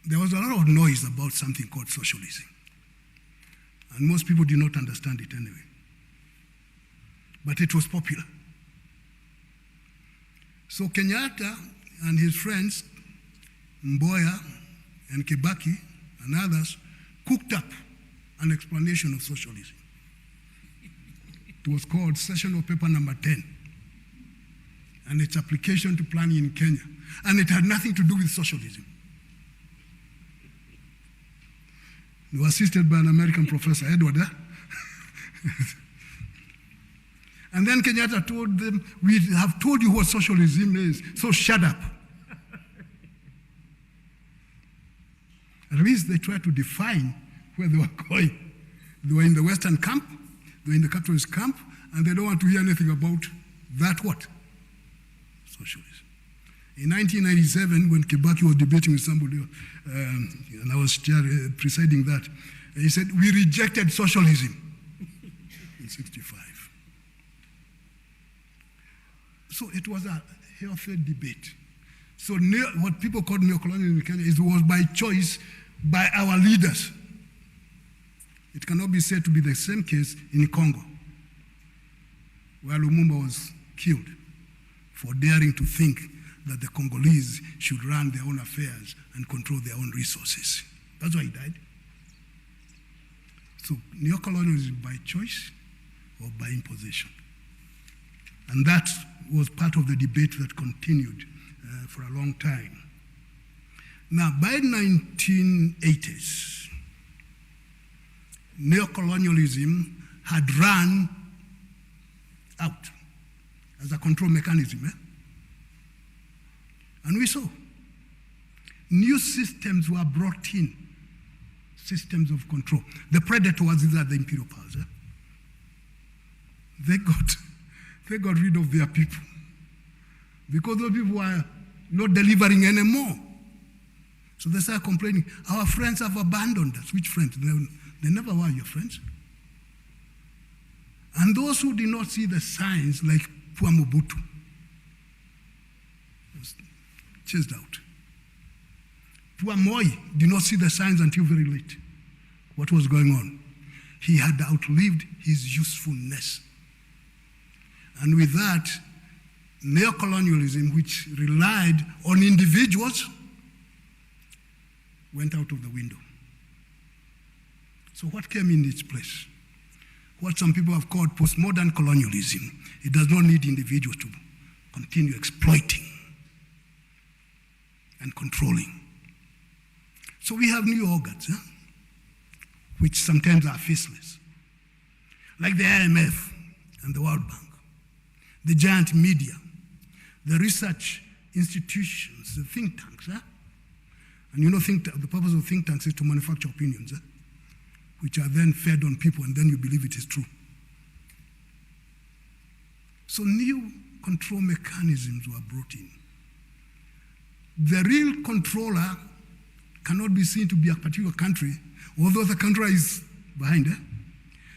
there was a lot of noise about something called socialism. And most people did not understand it anyway. But it was popular. So Kenyatta and his friends, Mboya and Kibaki and others, cooked up an explanation of socialism. It was called Sessional Paper Number 10, and its application to planning in Kenya. And it had nothing to do with socialism. They were assisted by an American professor, Edward. And then Kenyatta told them, we have told you what socialism is, so shut up. At least they tried to define where they were going. They were in the Western camp, they were in the capitalist camp, and they don't want to hear anything about that what? Socialism. In 1997, when Kibaki was debating with somebody, and I was presiding that, he said, we rejected socialism in 65. So it was a healthy debate. So what people called neo-colonialism in Kenya was by choice by our leaders. It cannot be said to be the same case in Congo, where Lumumba was killed for daring to think that the Congolese should run their own affairs and control their own resources. That's why he died. So neo-colonialism by choice or by imposition. And that was part of the debate that continued for a long time. Now, by the 1980s, neo-colonialism had run out as a control mechanism. And we saw new systems were brought in, systems of control. The predators, these are the imperial powers. They got rid of their people because those people were not delivering anymore. So they started complaining, our friends have abandoned us. Which friends? They never were your friends. And those who did not see the signs, like poor Mobutu, was chased out. Poor Moi did not see the signs until very late. What was going on? He had outlived his usefulness. And with that, neo-colonialism, which relied on individuals, went out of the window. So what came in its place? What some people have called postmodern colonialism. It does not need individuals to continue exploiting and controlling. So we have new organs, which sometimes are faceless, like the IMF and the World Bank, the giant media, the research institutions, the think tanks. And you know, the purpose of think tanks is to manufacture opinions, which are then fed on people, and then you believe it is true. So new control mechanisms were brought in. The real controller cannot be seen to be a particular country, although the controller is behind it.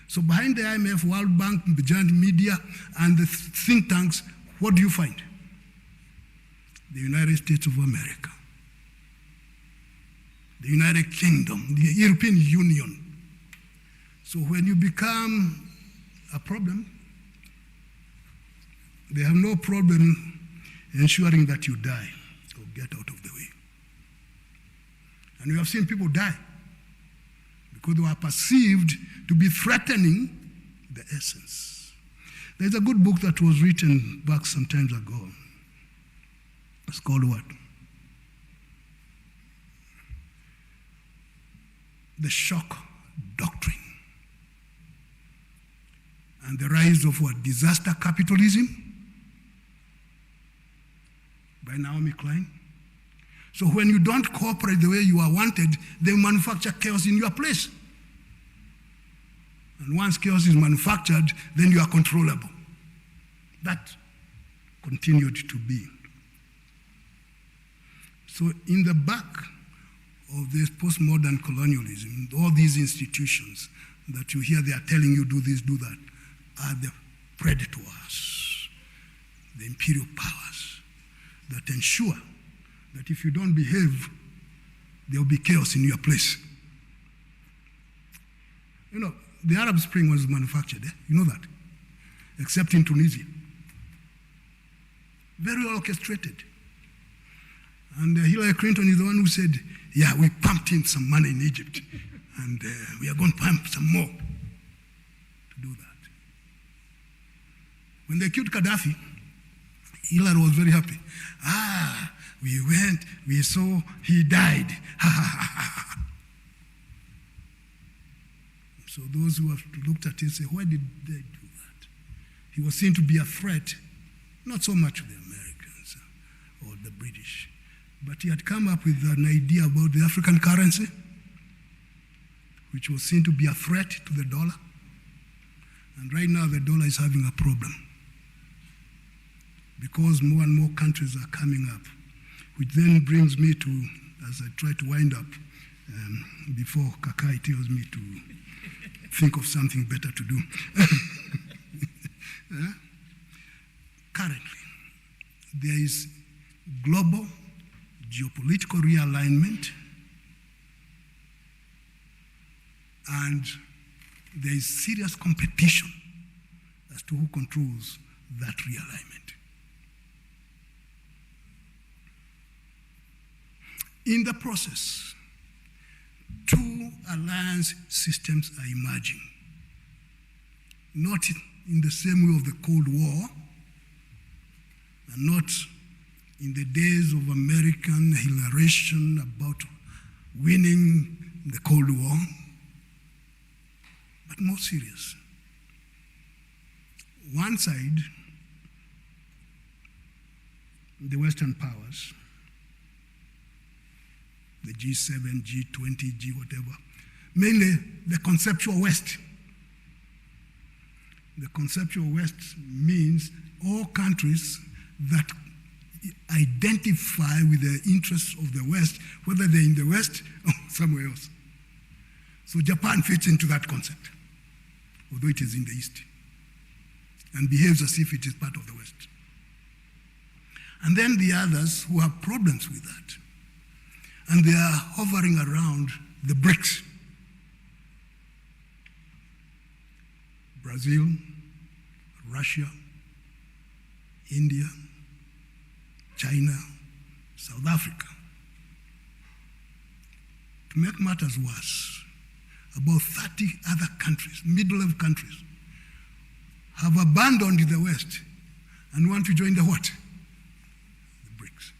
So behind the IMF, World Bank, the giant media, and the think tanks, what do you find? The United States of America, the United Kingdom, the European Union. So when you become a problem, they have no problem ensuring that you die or get out of the way. And we have seen people die because they were perceived to be threatening the essence. There's a good book that was written back some time ago. It's called what? The Shock Doctrine. And the rise of what? Disaster capitalism by Naomi Klein. So when you don't cooperate the way you are wanted, they manufacture chaos in your place. And once chaos is manufactured, then you are controllable. That continued to be. So in the back of this postmodern colonialism, all these institutions that you hear they are telling you do this, do that, are the predators, the imperial powers that ensure that if you don't behave, there will be chaos in your place. You know, the Arab Spring was manufactured, you know that, except in Tunisia. Very well orchestrated. And Hillary Clinton is the one who said, yeah, we pumped in some money in Egypt, and we are going to pump some more to do that. When they killed Gaddafi, Hillary was very happy. We went, we saw, he died. So those who have looked at it say, why did they do that? He was seen to be a threat, not so much to the Americans or the British, but he had come up with an idea about the African currency, which was seen to be a threat to the dollar. And right now the dollar is having a problem because more and more countries are coming up, which then brings me to, as I try to wind up, before Kakai tells me to think of something better to do. Currently, there is global geopolitical realignment, and there is serious competition as to who controls that realignment. In the process, two alliance systems are emerging, not in the same way of the Cold War, and not in the days of American exhilaration about winning the Cold War, but more serious. One side, the Western powers, the G7, G20, G whatever, mainly the conceptual West. The conceptual West means all countries that identify with the interests of the West, whether they're in the West or somewhere else. So Japan fits into that concept, although it is in the East, and behaves as if it is part of the West. And then the others who have problems with that, and they are hovering around the BRICS. Brazil, Russia, India, China, South Africa. To make matters worse, about 30 other countries, middle-level countries, have abandoned the West and want to join the what? The BRICS.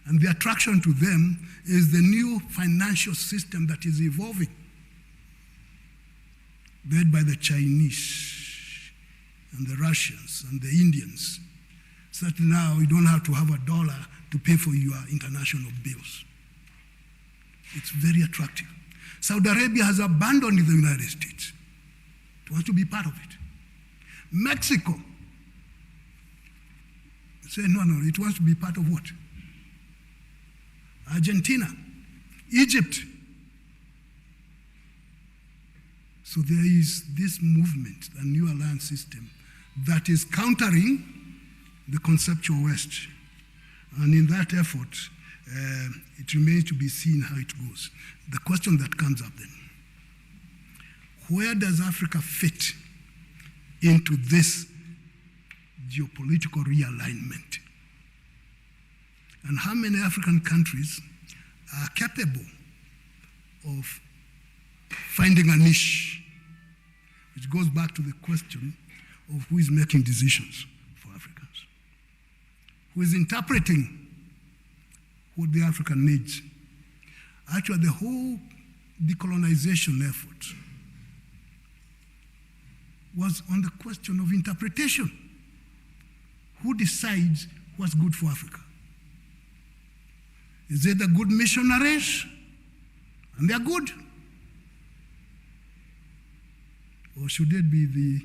And the attraction to them is the new financial system that is evolving, led by the Chinese and the Russians and the Indians, so that now you don't have to have a dollar to pay for your international bills. It's very attractive. Saudi Arabia has abandoned the United States. It wants to be part of it. Mexico Say, no, it wants to be part of what? Argentina, Egypt. So there is this movement, a new alliance system, that is countering the conceptual West. And in that effort, it remains to be seen how it goes. The question that comes up then, where does Africa fit into this geopolitical realignment? And how many African countries are capable of finding a niche, which goes back to the question of who is making decisions for Africans, who is interpreting what the African needs. Actually, the whole decolonization effort was on the question of interpretation. Who decides what's good for Africa? Is it the good missionaries? And they're good. Or should it be the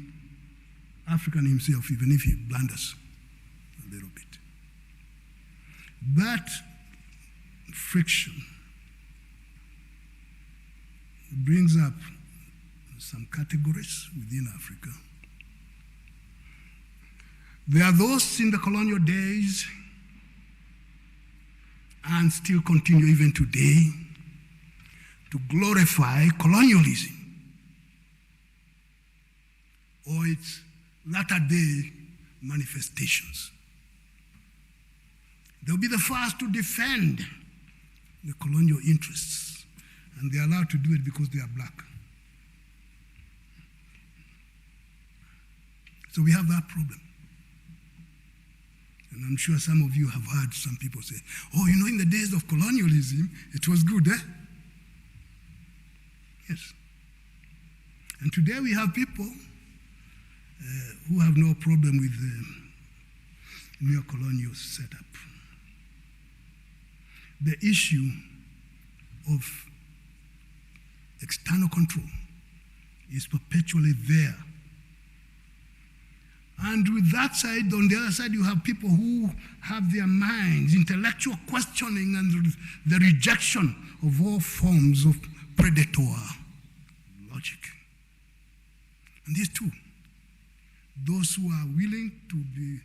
African himself, even if he blunders a little bit? That friction brings up some categories within Africa. There are those in the colonial days and still continue even today to glorify colonialism or its latter-day manifestations. They'll be the first to defend the colonial interests, and they're allowed to do it because they are black. So we have that problem. And I'm sure some of you have heard some people say, oh, you know, in the days of colonialism, it was good, eh? Yes. And today we have people who have no problem with the neo-colonial setup. The issue of external control is perpetually there. And with that side, on the other side, you have people who have their minds, intellectual questioning and the rejection of all forms of predator logic. And these two, those who are willing to be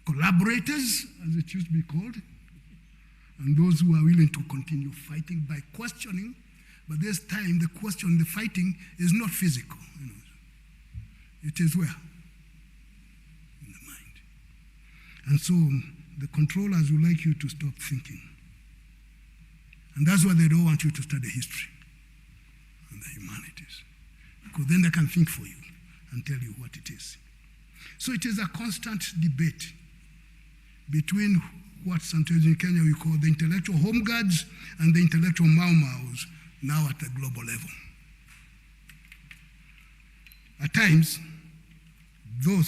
collaborators, as it used to be called, and those who are willing to continue fighting by questioning, but this time the question, the fighting is not physical. You know. It is where? In the mind. And so the controllers would like you to stop thinking. And that's why they don't want you to study history and the humanities. Because then they can think for you and tell you what it is. So it is a constant debate between what sometimes in Kenya we call the intellectual home guards and the intellectual mau-maus, now at a global level. At times, there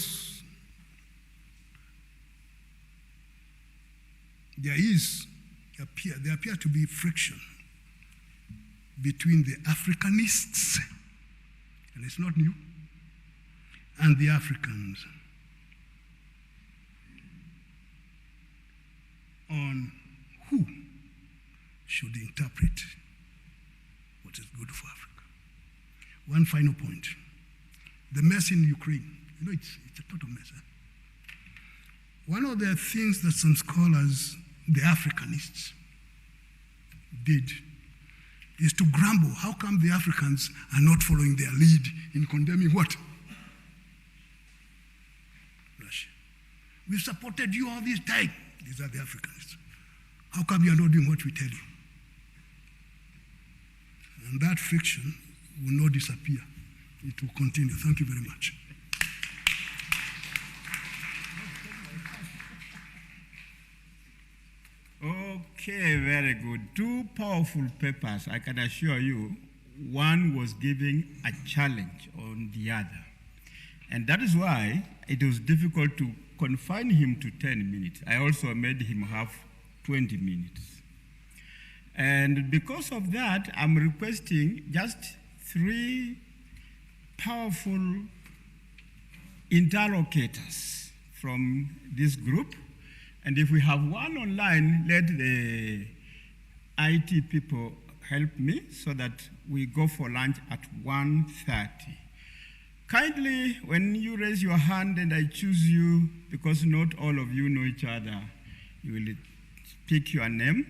appear to be friction between the Africanists, and it's not new, and the Africans on who should interpret what is good for Africa. One final point. The mess in Ukraine. You know, it's a total mess. Eh? One of the things that some scholars, the Africanists, did is to grumble. How come the Africans are not following their lead in condemning what? Russia. We've supported you all this time. These are the Africanists. How come you are not doing what we tell you? And that friction will not disappear. It will continue. Thank you very much. Okay, very good. Two powerful papers, I can assure you. One was giving a challenge on the other. And that is why it was difficult to confine him to 10 minutes. I also made him have 20 minutes. And because of that, I'm requesting just 3 powerful interlocutors from this group And if we have one online, let the IT people help me so that we go for lunch at 1:30. Kindly, when you raise your hand and I choose you, because not all of you know each other, you will pick your name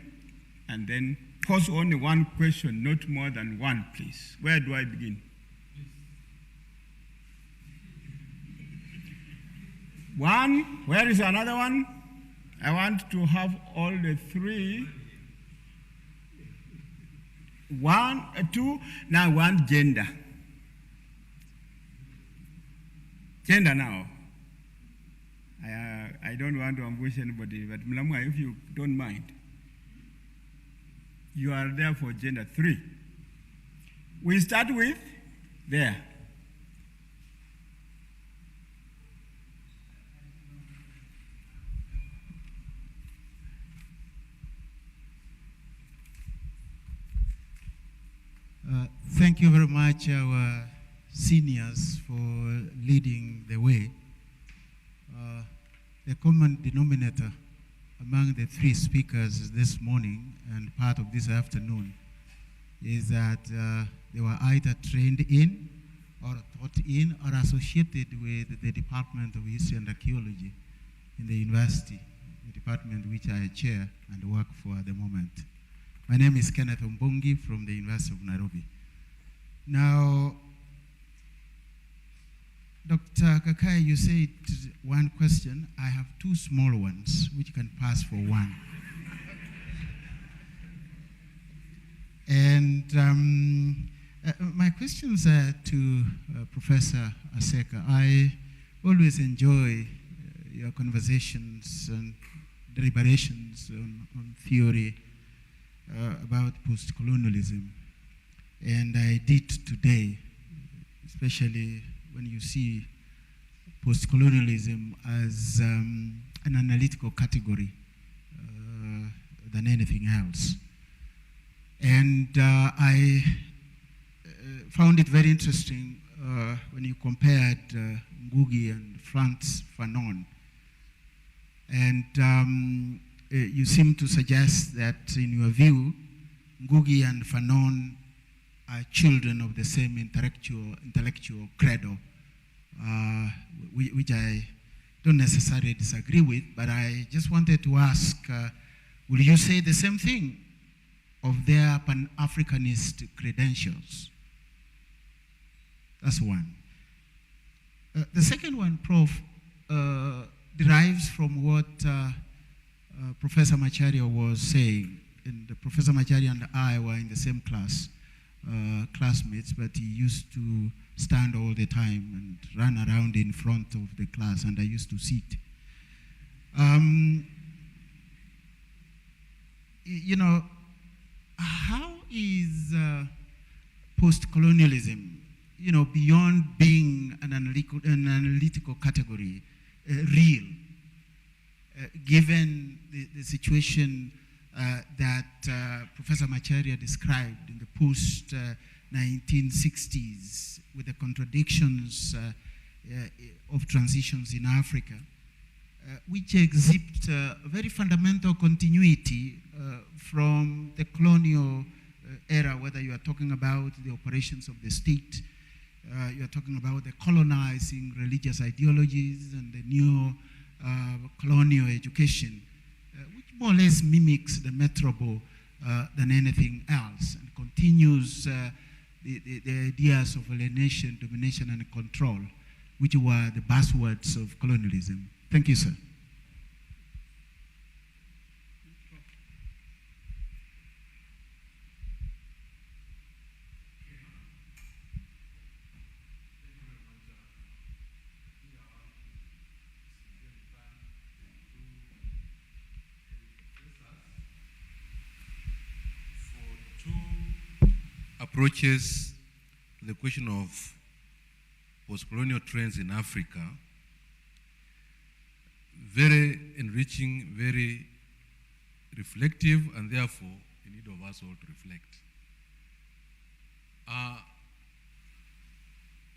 and then pose only one question, not more than one, please. Where do I begin? One, where is another one? I want to have all the three. One, two, now one gender. Gender now. I don't want to ambush anybody, but Mlamwa, if you don't mind, you are there for gender 3. We start with there. Thank you very much, our seniors, for leading the way. The common denominator among the 3 speakers this morning and part of this afternoon is that they were either trained in or taught in or associated with the Department of History and Archaeology in the university, the department which I chair and work for at the moment. My name is Kenneth Ombongi from the University of Nairobi. Now, Dr. Kakai, you said one question. I have 2 small ones, which can pass for one. And my questions are to Professor Aseka. I always enjoy your conversations and deliberations on theory about post-colonialism. And I did today, especially when you see post-colonialism as an analytical category than anything else. And I found it very interesting when you compared Ngugi and Frantz Fanon. And you seem to suggest that, in your view, Ngugi and Fanon are children of the same intellectual credo, which I don't necessarily disagree with, but I just wanted to ask, will you say the same thing of their Pan-Africanist credentials? That's one. The second one, Prof, derives from what Professor Macharia was saying. And Professor Macharia and I were in the same class, classmates, but he used to stand all the time and run around in front of the class, and I used to sit. You know, how is post-colonialism, you know, beyond being an analytical category, real, given the situation that Professor Macharia described in the post-1960s with the contradictions of transitions in Africa, which exhibit a very fundamental continuity from the colonial era, whether you are talking about the operations of the state, you are talking about the colonizing religious ideologies and the new colonial education, which more or less mimics the metropole than anything else, and continues the ideas of alienation, domination, and control, which were the buzzwords of colonialism. Thank you, sir. Approaches the question of post-colonial trends in Africa, very enriching, very reflective, and therefore in need of us all to reflect.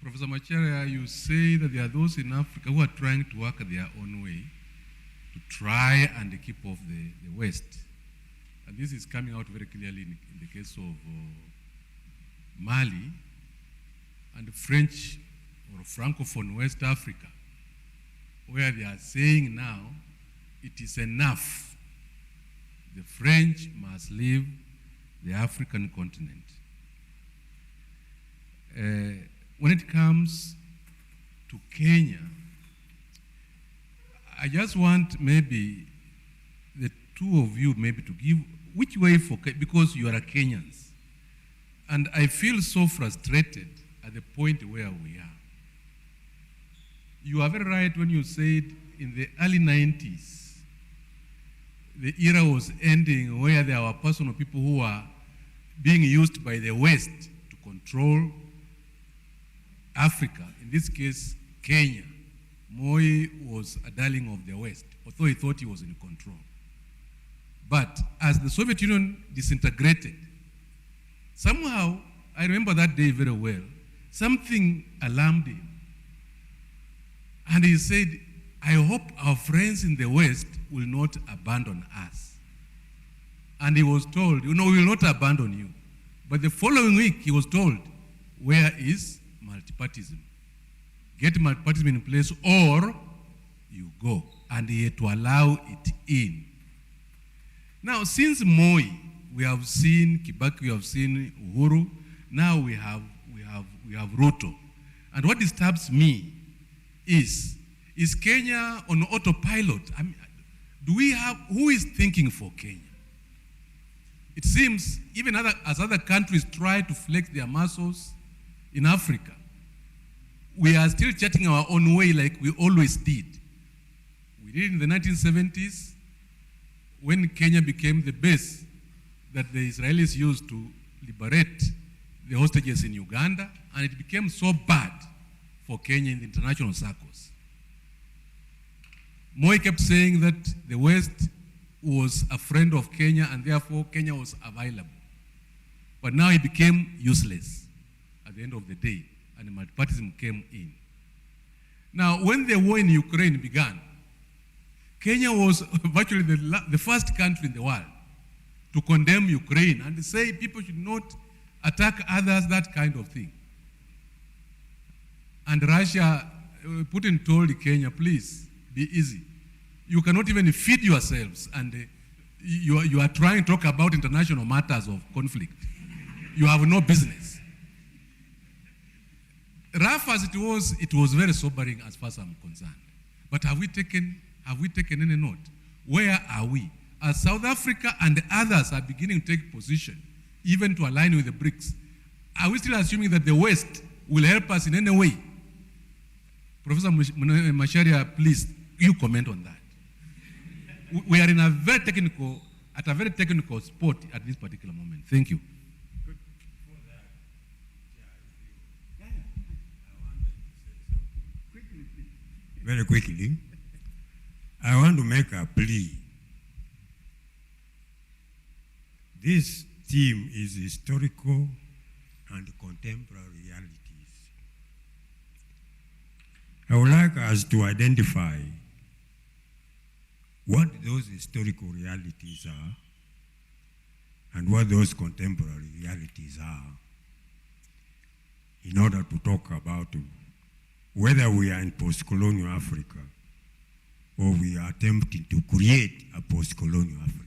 Professor Macharia, you say that there are those in Africa who are trying to work their own way, to try and keep off the West. And this is coming out very clearly in the case of Mali and French or Francophone West Africa, where they are saying now it is enough. The French must leave the African continent. When it comes to Kenya, I just want maybe the two of you maybe to give which way for, because you are Kenyans. And I feel so frustrated at the point where we are. You are very right when you said in the early 90s, the era was ending where there were personal people who were being used by the West to control Africa, in this case, Kenya. Moi was a darling of the West, although he thought he was in control. But as the Soviet Union disintegrated, somehow, I remember that day very well, something alarmed him. And he said, I hope our friends in the West will not abandon us. And he was told, we will not abandon you. But the following week, he was told, where is multipartism? Get multipartism in place or you go. And he had to allow it in. Now, since Moi, we have seen Kibaki, we have seen Uhuru, now we have Ruto. And what disturbs me is Kenya on autopilot? I mean, who is thinking for Kenya? It seems even as other countries try to flex their muscles in Africa, we are still chatting our own way like we always did. We did in the 1970s when Kenya became the base that the Israelis used to liberate the hostages in Uganda, and it became so bad for Kenya in the international circles. Moi kept saying that the West was a friend of Kenya and therefore Kenya was available. But now he became useless at the end of the day, and multipartism came in. Now, when the war in Ukraine began, Kenya was virtually the first country in the world to condemn Ukraine and say people should not attack others, that kind of thing. And Russia, Putin told Kenya, please, be easy. You cannot even feed yourselves, and you are trying to talk about international matters of conflict. You have no business. Rough as it was very sobering as far as I'm concerned. But have we taken any note? Where are we? As South Africa and others are beginning to take position, even to align with the BRICS, are we still assuming that the West will help us in any way? Professor Macharia, please, you comment on that. We are in a very technical spot at this particular moment. Thank you. Very quickly, I want to make a plea. This theme is historical and contemporary realities. I would like us to identify what those historical realities are and what those contemporary realities are in order to talk about whether we are in post-colonial Africa or we are attempting to create a post-colonial Africa.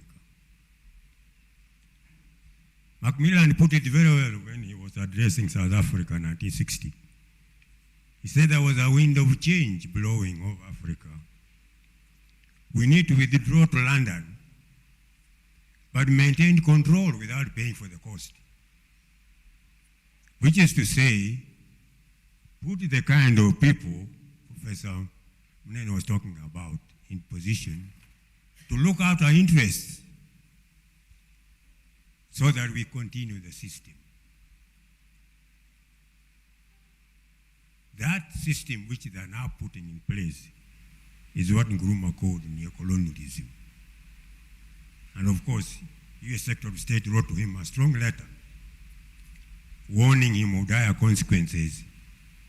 Macmillan put it very well when he was addressing South Africa in 1960. He said there was a wind of change blowing over Africa. We need to withdraw to London, but maintain control without paying for the cost. Which is to say, put the kind of people Professor Munene was talking about in position to look after our interests so that we continue the system. That system which they are now putting in place is what Nkrumah called neocolonialism. And of course, U.S. Secretary of State wrote to him a strong letter warning him of dire consequences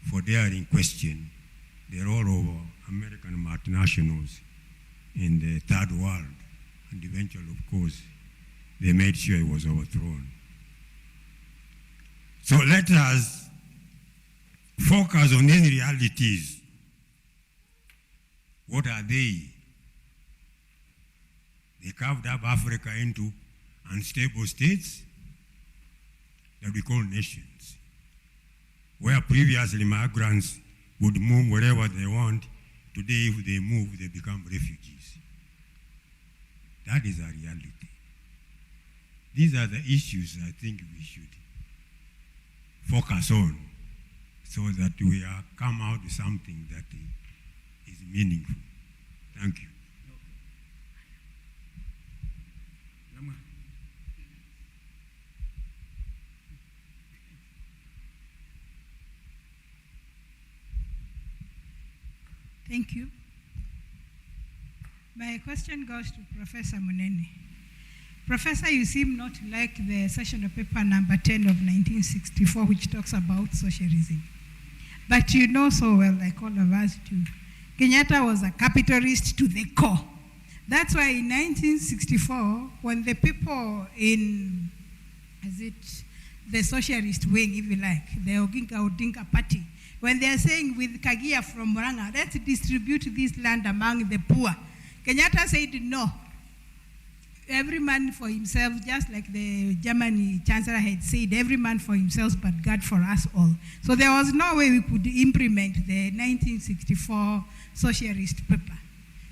for daring question the role of American multinationals in the third world. And eventually, of course, they made sure it was overthrown. So let us focus on these realities. What are they? They carved up Africa into unstable states that we call nations, where previously migrants would move wherever they want. Today, if they move, they become refugees. That is a reality. These are the issues I think we should focus on so that we come out with something that is meaningful. Thank you. Thank you. My question goes to Professor Munene. Professor, you seem not to like the sessional paper number 10 of 1964, which talks about socialism. But you know so well, like all of us too, Kenyatta was a capitalist to the core. That's why in 1964, when the people in, the socialist wing, if you like, the Odinga Party, when they are saying with Kagia from Muranga, let's distribute this land among the poor, Kenyatta said no. Every man for himself, just like the German chancellor had said, every man for himself, but God for us all. So there was no way we could implement the 1964 socialist paper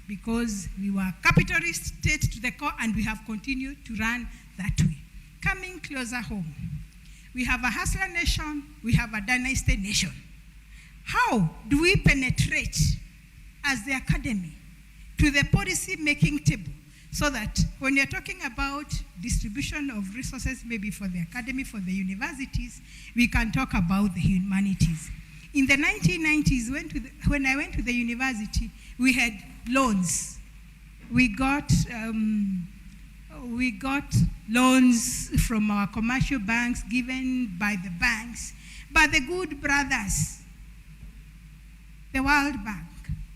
because we were a capitalist state to the core and we have continued to run that way. Coming closer home, we have a hustler nation, we have a dynasty nation. How do we penetrate as the academy to the policy making table so that when you're talking about distribution of resources, maybe for the academy, for the universities, we can talk about the humanities. In the 1990s, when I went to the university, we had loans. We got loans from our commercial banks given by the banks, but the good brothers, the World Bank,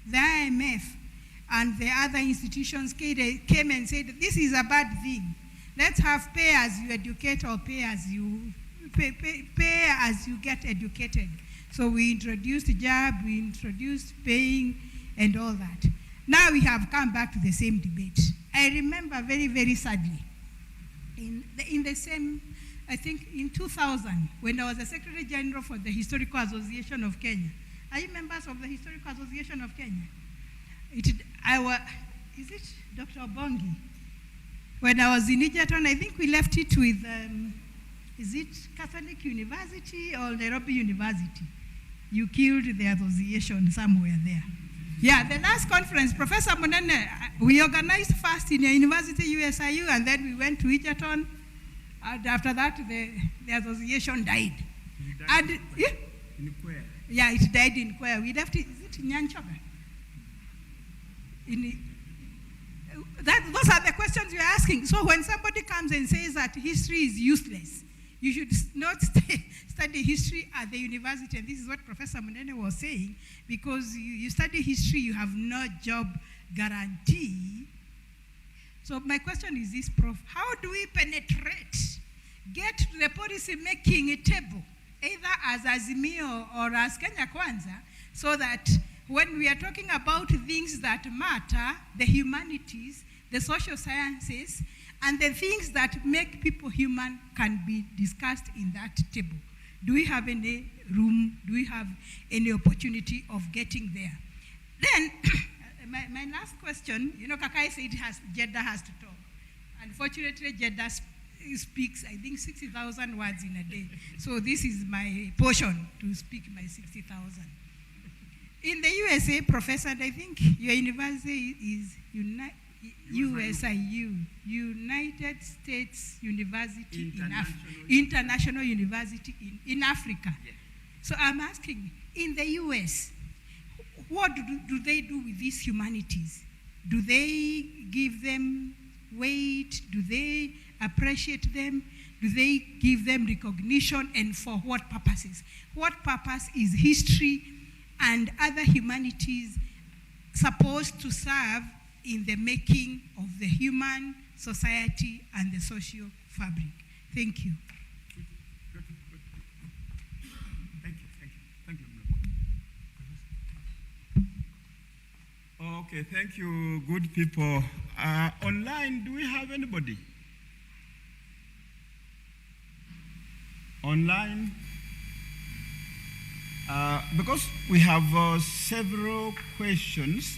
the IMF, and the other institutions came and said, this is a bad thing. Let's have pay as you educate or pay as you get educated. So we introduced JAB, we introduced paying and all that. Now we have come back to the same debate. I remember very, very sadly, in the same, I think in 2000, when I was the Secretary General for the Historical Association of Kenya. Are you members of the Historical Association of Kenya? Is it Dr. Obongi? When I was in Egerton, I think we left it with, is it Catholic University or Nairobi University? You killed the association somewhere there. Yeah, the last conference, Professor Munene, we organized first in a university, USIU, and then we went to Egerton. And after that, the association died. Yeah, it died in Kwea. We left it, is it in Nyanchoga? Those are the questions you're asking. So when somebody comes and says that history is useless, you should not study history at the university. And this is what Professor Munene was saying, because you study history, you have no job guarantee. So my question is this, Prof. How do we penetrate, get to the policy making table, either as Azimio or as Kenya Kwanza, so that when we are talking about things that matter, the humanities, the social sciences, and the things that make people human can be discussed in that table? Do we have any room? Do we have any opportunity of getting there? Then, my last question, Kakai said Jeddah has to talk. Unfortunately, Jeddah speaks, I think, 60,000 words in a day. So this is my portion to speak my 60,000. In the USA, Professor, I think your university is USIU, United States University International University in Africa. Yeah. So I'm asking, in the US, what do they do with these humanities? Do they give them weight? Do they appreciate them? Do they give them recognition, and for what purposes? What purpose is history and other humanities supposed to serve in the making of the human society and the social fabric. Thank you. Okay, thank you, good people. Online, do we have anybody? Online? Because we have several questions,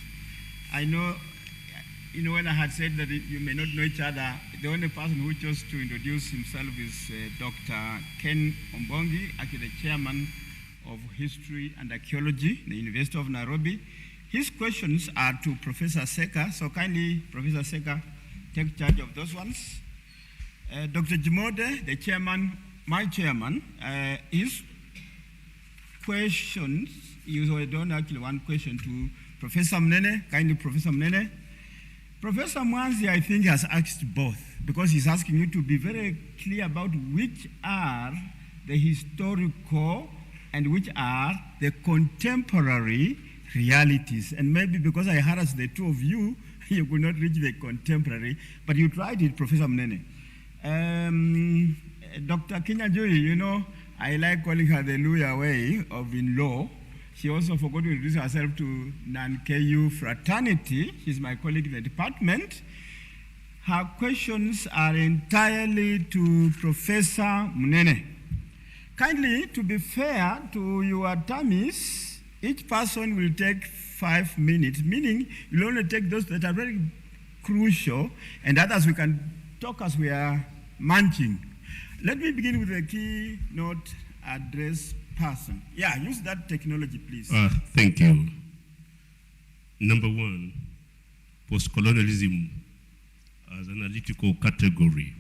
I know, when I had said that you may not know each other, the only person who chose to introduce himself is Dr. Ken Ombongi, actually the chairman of History and Archaeology, the University of Nairobi. His questions are to Professor Seka, so kindly, Professor Seka, take charge of those ones. Dr. Jimode, the chairman, my chairman, his questions, you don't actually one question to Professor Mnene, kindly Professor Mnene. Professor Mwanzi, I think, has asked both, because he's asking you to be very clear about which are the historical and which are the contemporary realities. And maybe because I harassed the two of you, you could not reach the contemporary, but you tried it, Professor Mnene. Dr. Kenya, I like calling her the Luya way of in-law. She also forgot to introduce herself to NAN-KU fraternity. She's my colleague in the department. Her questions are entirely to Professor Mnene. Kindly, to be fair to your dummies, each person will take 5 minutes, meaning you'll only take those that are very crucial, and others we can talk as we are munching. Let me begin with the keynote address person. Yeah, use that technology, please. Thank you. Number one, post-colonialism as an analytical category.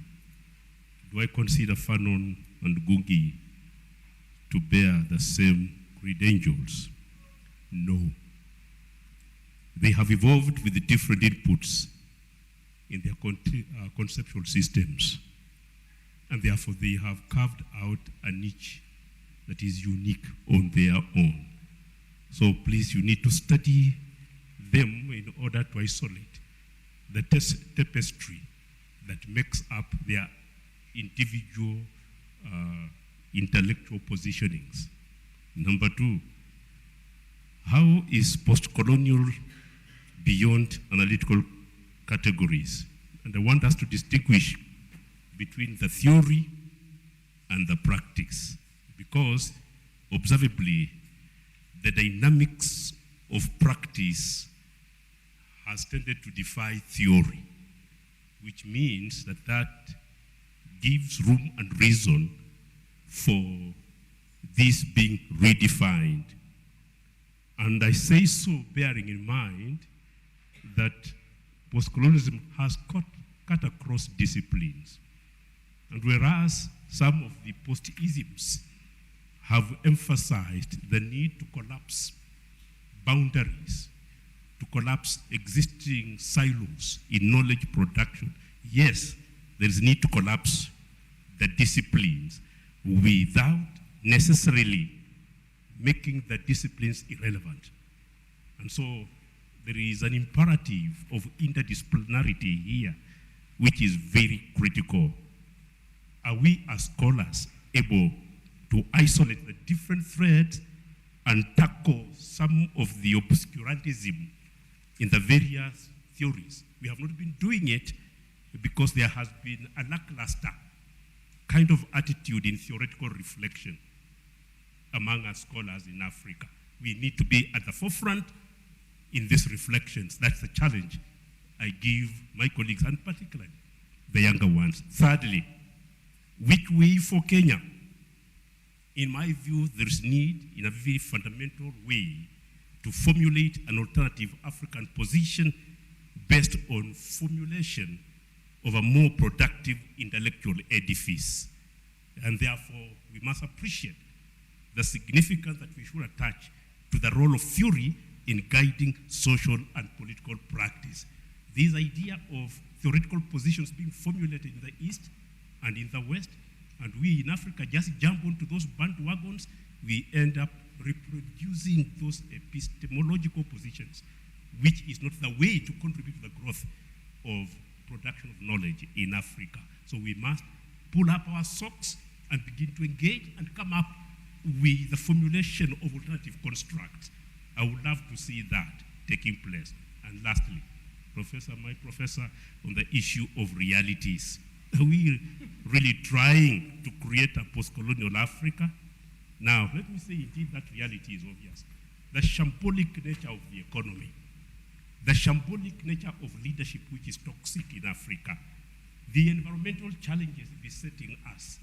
Do I consider Fanon and Gungi to bear the same credentials? No. They have evolved with different inputs in their conceptual systems, and therefore they have carved out a niche that is unique on their own. So please, you need to study them in order to isolate the tapestry that makes up their individual intellectual positionings. Number two, how is post-colonial beyond analytical categories? And I want us to distinguish between the theory and the practice, because observably, the dynamics of practice has tended to defy theory, which means that that gives room and reason for this being redefined. And I say so bearing in mind that postcolonialism has cut across disciplines. And whereas some of the post-isms have emphasized the need to collapse boundaries, to collapse existing silos in knowledge production, yes, there is need to collapse the disciplines without necessarily making the disciplines irrelevant. And so there is an imperative of interdisciplinarity here, which is very critical. Are we as scholars able to isolate the different threads and tackle some of the obscurantism in the various theories? We have not been doing it because there has been a lackluster kind of attitude in theoretical reflection among us scholars in Africa. We need to be at the forefront in these reflections. That's the challenge I give my colleagues, and particularly the younger ones. Thirdly, which way for Kenya? In my view, there is need, in a very fundamental way, to formulate an alternative African position based on formulation of a more productive intellectual edifice. And therefore, we must appreciate the significance that we should attach to the role of theory in guiding social and political practice. This idea of theoretical positions being formulated in the East and in the West, and we in Africa just jump onto those bandwagons, we end up reproducing those epistemological positions which is not the way to contribute to the growth of production of knowledge in Africa. So we must pull up our socks and begin to engage and come up with the formulation of alternative constructs. I would love to see that taking place. And lastly, my professor, on the issue of realities. Are we really trying to create a post-colonial Africa? Now, let me say indeed that reality is obvious. The shambolic nature of the economy, the shambolic nature of leadership, which is toxic in Africa, the environmental challenges besetting us,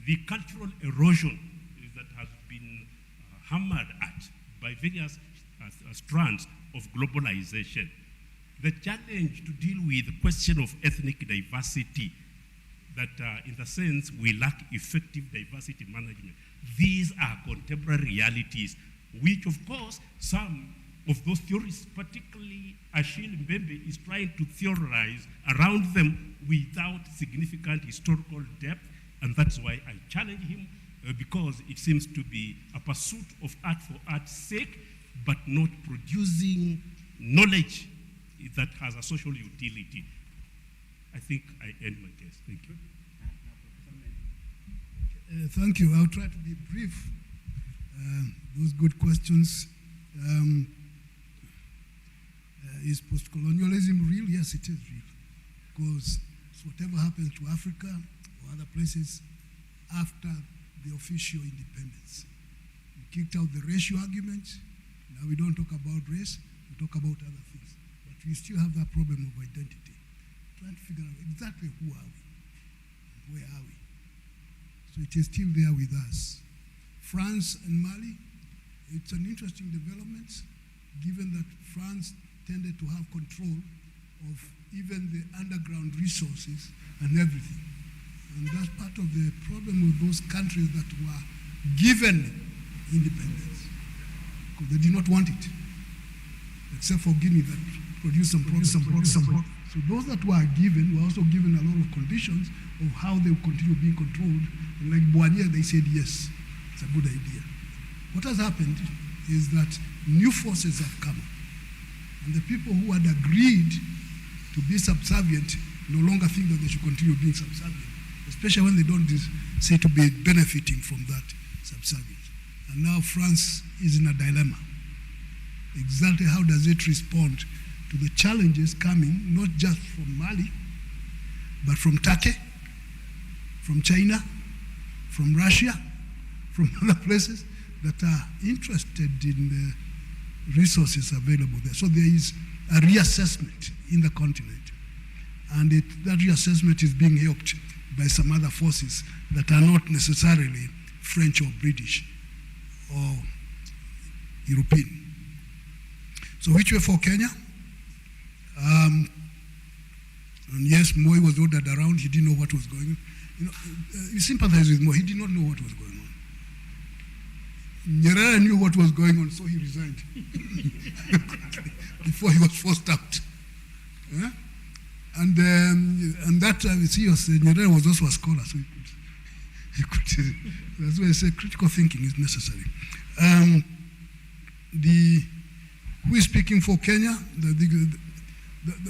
the cultural erosion that has been hammered at by various strands of globalization, the challenge to deal with the question of ethnic diversity, that in the sense we lack effective diversity management. These are contemporary realities, which of course some of those theorists, particularly Achille Mbembe, is trying to theorize around them without significant historical depth, and that's why I challenge him, because it seems to be a pursuit of art for art's sake, but not producing knowledge that has a social utility. I think I end my case. Thank you. Thank you. I'll try to be brief. Those good questions. Is post-colonialism real? Yes, it is real. Because whatever happens to Africa or other places after the official independence. We kicked out the racial argument. Now we don't talk about race, we talk about other things. But we still have that problem of identity. Trying to figure out exactly who are we, where are we. So it is still there with us. France and Mali, it's an interesting development, given that France tended to have control of even the underground resources and everything. And that's part of the problem with those countries that were given independence, because they did not want it, except for Guinea that produced some products. So those that were given were also given a lot of conditions of how they would continue being controlled. And like Boigny, they said, yes, it's a good idea. What has happened is that new forces have come, and the people who had agreed to be subservient no longer think that they should continue being subservient, especially when they don't say to be benefiting from that subservience. And now France is in a dilemma. Exactly how does it respond to the challenges coming, not just from Mali, but from Turkey, from China, from Russia, from other places that are interested in the resources available there. So there is a reassessment in the continent. And that reassessment is being helped by some other forces that are not necessarily French or British or European. So which way for Kenya? And yes, Moi was ordered around. He didn't know what was going on. You sympathize with Moi. He did not know what was going on. Nyerere knew what was going on, so he resigned before he was forced out. Yeah? And that Nyerere was also a scholar, so he could that's why I say critical thinking is necessary. Who is speaking for Kenya?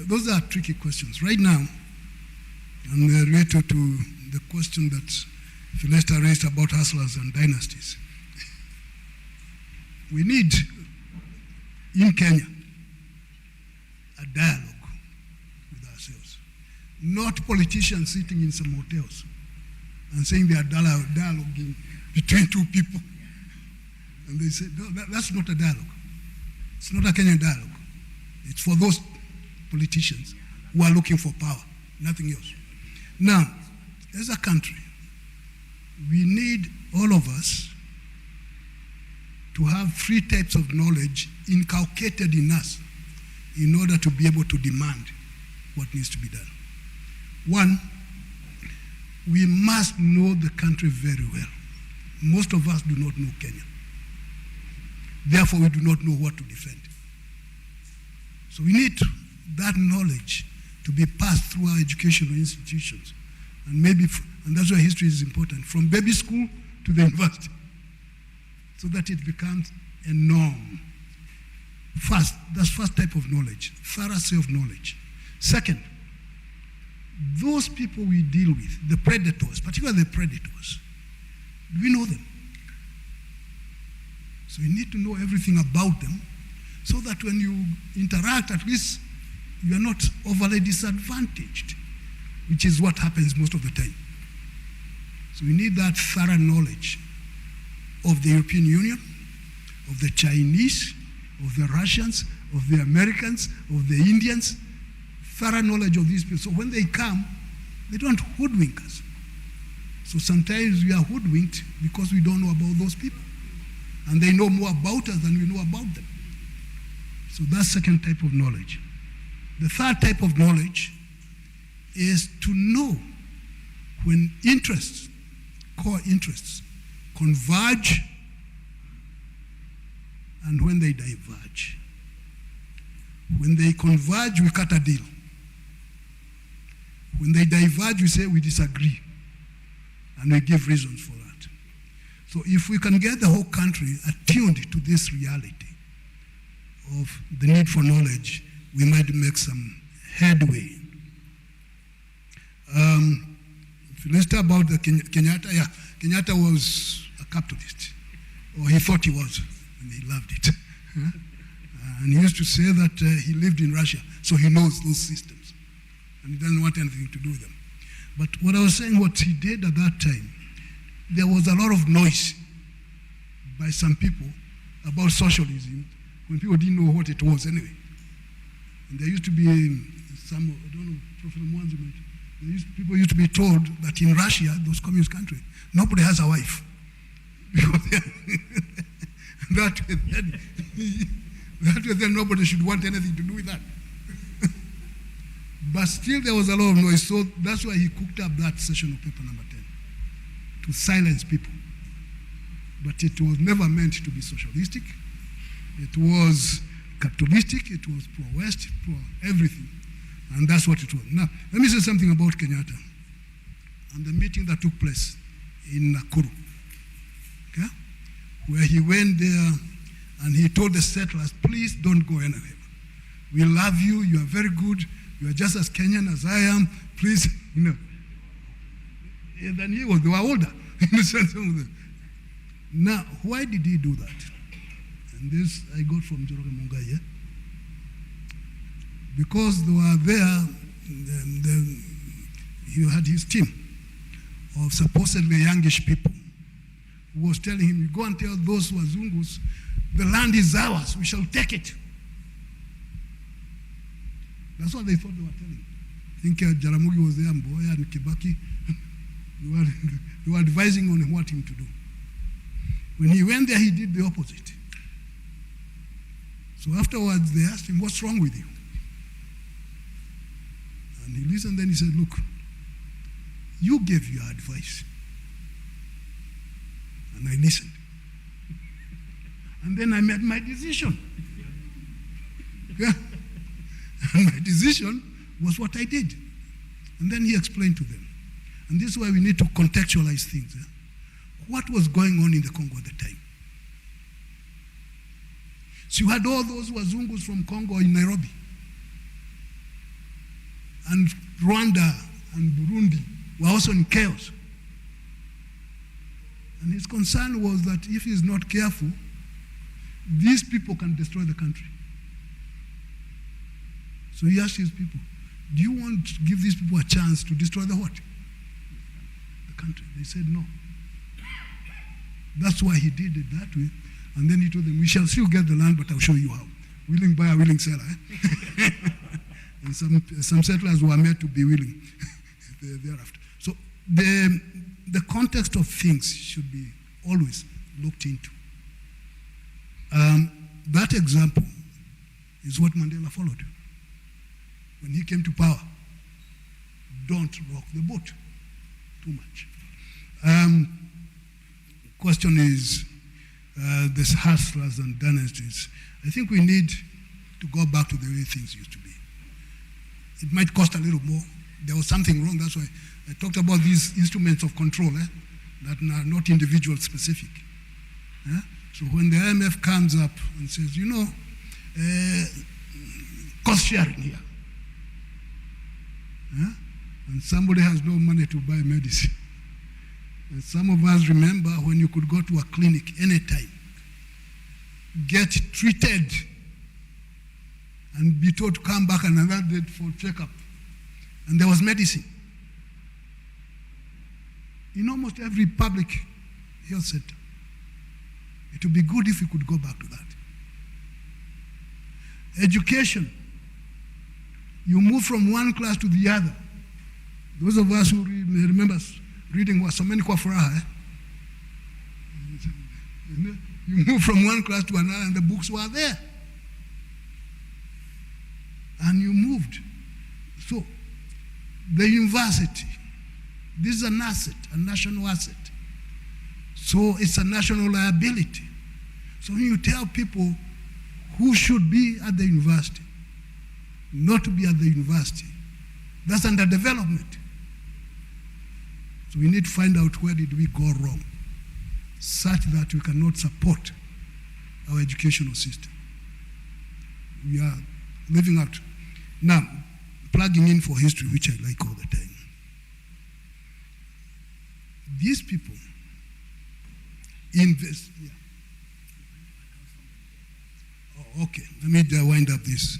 Those are tricky questions. Right now, and related to the question that Philesta raised about hustlers and dynasties, we need, in Kenya, a dialogue with ourselves. Not politicians sitting in some hotels and saying they are dialoguing between two people. And they say, no, that's not a dialogue. It's not a Kenyan dialogue. It's for those politicians who are looking for power, nothing else. Now, as a country, we need all of us to have three types of knowledge inculcated in us in order to be able to demand what needs to be done. One, we must know the country very well. Most of us do not know Kenya. Therefore, we do not know what to defend. So we need that knowledge to be passed through our educational institutions. And and that's why history is important, from baby school to the university, so that it becomes a norm. First, that's first type of knowledge, thorough self-knowledge. Second, those people we deal with, the predators, particularly the predators, do we know them? So we need to know everything about them so that when you interact, at least you are not overly disadvantaged, which is what happens most of the time. So we need that thorough knowledge of the European Union, of the Chinese, of the Russians, of the Americans, of the Indians, thorough knowledge of these people. So when they come, they don't hoodwink us. So sometimes we are hoodwinked because we don't know about those people. And they know more about us than we know about them. So that's second type of knowledge. The third type of knowledge is to know when interests, core interests, converge and when they diverge. When they converge, we cut a deal. When they diverge, we say we disagree. And we give reasons for that. So if we can get the whole country attuned to this reality of the need for knowledge, we might make some headway. Let's talk about the Kenyatta. Yeah, Kenyatta was a capitalist, or he thought he was, and he loved it. And he used to say that he lived in Russia, so he knows those systems, and he doesn't want anything to do with them. But what I was saying, what he did at that time, there was a lot of noise by some people about socialism when people didn't know what it was anyway. And there used to be some, I don't know, Professor Mwanzi, people used to be told that in Russia, those communist countries, nobody has a wife. that way then nobody should want anything to do with that. But still there was a lot of noise, so that's why he cooked up that session of paper number 10, to silence people. But it was never meant to be socialistic. It was capitalistic, it was pro-West, pro-everything. And that's what it was. Now, let me say something about Kenyatta and the meeting that took place in Nakuru, okay? Where he went there and he told the settlers, please don't go anywhere. We love you, you are very good, you are just as Kenyan as I am, please, you know. And then they were older. Now, why did he do that? And this I got from Joroge Mungai. Because they were there, he had his team of supposedly youngish people who was telling him, go and tell those Wazungus, the land is ours, we shall take it. That's what they thought they were telling him. I think Jaramogi was there, Mboya and Kibaki. They were advising on what him to do. When he went there, he did the opposite. So afterwards, they asked him, what's wrong with you? And he listened, then he said, look, you gave your advice. And I listened. And then I made my decision. Yeah. And my decision was what I did. And then he explained to them. And this is why we need to contextualize things. Yeah? What was going on in the Congo at the time? So you had all those Wazungus from Congo in Nairobi. And Rwanda and Burundi were also in chaos. And his concern was that if he's not careful, these people can destroy the country. So he asked his people, do you want to give these people a chance to destroy the what? The country. They said no. That's why he did it that way. And then he told them, we shall still get the land, but I'll show you how. Willing buyer, willing seller. Eh? And some settlers were made to be willing thereafter. So the context of things should be always looked into. That example is what Mandela followed. When he came to power, don't rock the boat too much. Question is, this hustlers and dynasties. I think we need to go back to the way things used to be. It might cost a little more. There was something wrong. That's why I talked about these instruments of control that are not individual specific. So when the IMF comes up and says, you know, cost sharing here. And somebody has no money to buy medicine. And some of us remember when you could go to a clinic anytime, get treated, and be told to come back another day for checkup. And there was medicine. In almost every public health center. It would be good if we could go back to that. Education. You move from one class to the other. Those of us who remember reading Wasomeni kwa furaha, you move from one class to another and the books were there. And you moved. So, the university, this is an asset, a national asset. So it's a national liability. So when you tell people who should be at the university, not to be at the university, that's under development. So we need to find out where did we go wrong, such that we cannot support our educational system. We are living out. Now, plugging in for history, which I like all the time. These people invest. Yeah. Oh, okay, let me wind up this.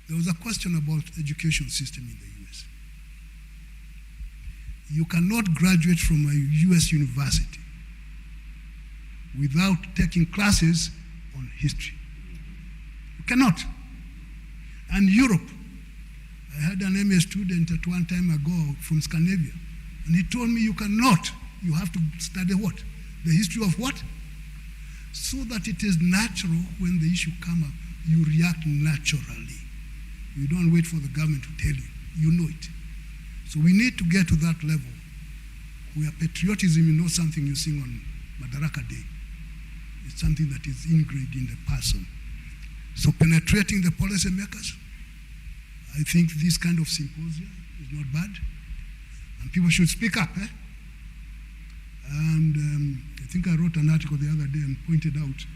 There was a question about education system in the US. You cannot graduate from a US university without taking classes on history. You cannot. And Europe, I had an MA student at one time ago from Scandinavia, and he told me you cannot. You have to study what? The history of what? So that it is natural when the issue comes up, you react naturally. You don't wait for the government to tell you. You know it. So we need to get to that level where patriotism is not something you sing on Madaraka Day. It's something that is ingrained in the person. So penetrating the policymakers, I think this kind of symposia is not bad. And people should speak up. And I think I wrote an article the other day and pointed out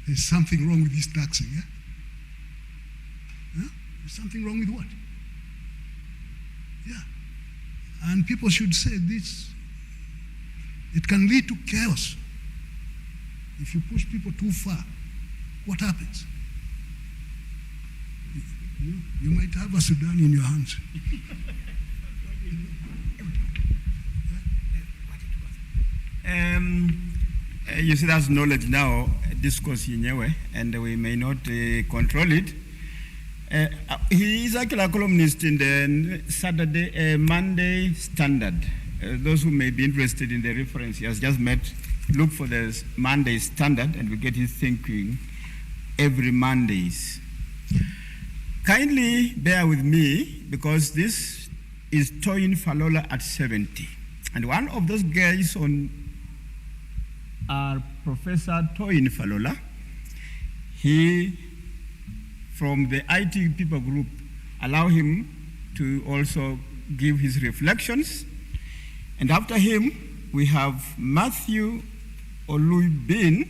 there's something wrong with this taxing. There's something wrong with what? Yeah. And people should say this. It can lead to chaos. If you push people too far, what happens? You might have a Sudan in your hands. You see, that's knowledge now, discourse in a way, and we may not control it. He is actually a columnist in the Monday Standard. Those who may be interested in the reference he has just met, look for the Monday Standard, and we get his thinking every Mondays. Kindly bear with me, because this is Toyin Falola at 70. And one of those guys on our Professor Toyin Falola, he, from the IT people group, allow him to also give his reflections. And after him, we have Matthew Olubin.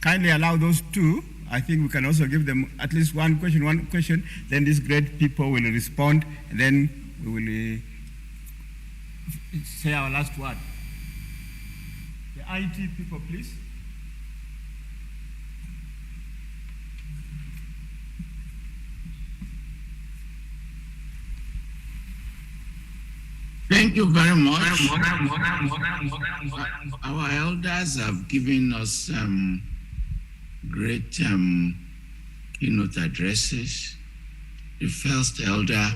Kindly allow those two. I think we can also give them at least one question, then these great people will respond, and then we will say our last word. The IT people, please. Thank you very much. Our elders have given us great keynote addresses. The first elder,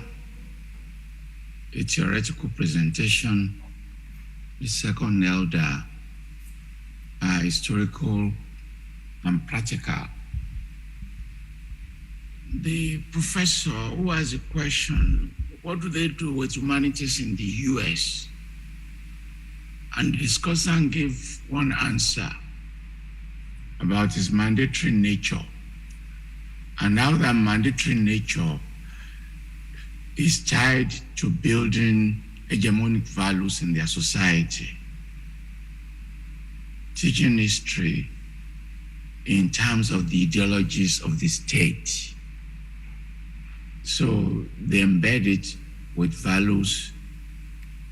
a theoretical presentation. The second elder, historical and practical. The professor who has a question, what do they do with humanities in the US? And the discussant gave one answer about its mandatory nature, and how that mandatory nature is tied to building hegemonic values in their society. Teaching history in terms of the ideologies of the state. So they embed it with values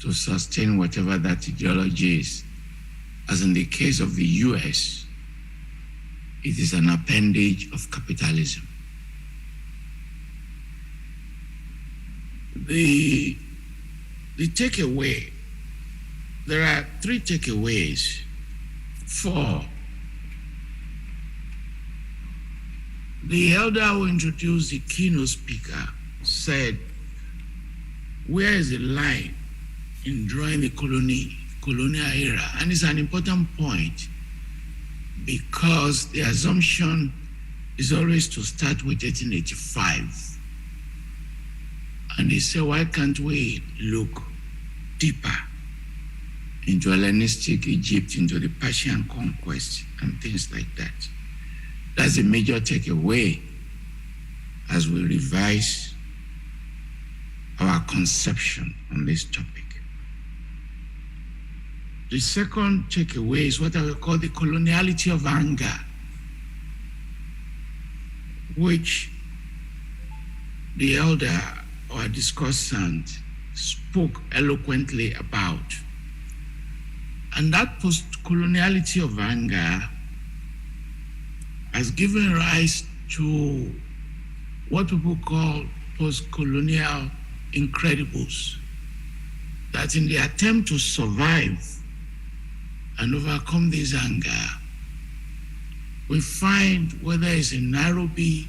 to sustain whatever that ideology is. As in the case of the US, it is an appendage of capitalism. The takeaway, there are 3 takeaways. 4. The elder who introduced the keynote speaker said, where is the line in drawing the colonial era? And it's an important point because the assumption is always to start with 1885. And they say, why can't we look deeper into Hellenistic Egypt, into the Persian conquest and things like that? That's a major takeaway as we revise our conception on this topic. The second takeaway is what I will call the coloniality of anger, which the elder or discussant spoke eloquently about. And that post-coloniality of anger has given rise to what people call post-colonial incredibles, that in the attempt to survive and overcome this anger, we find, whether it's in Nairobi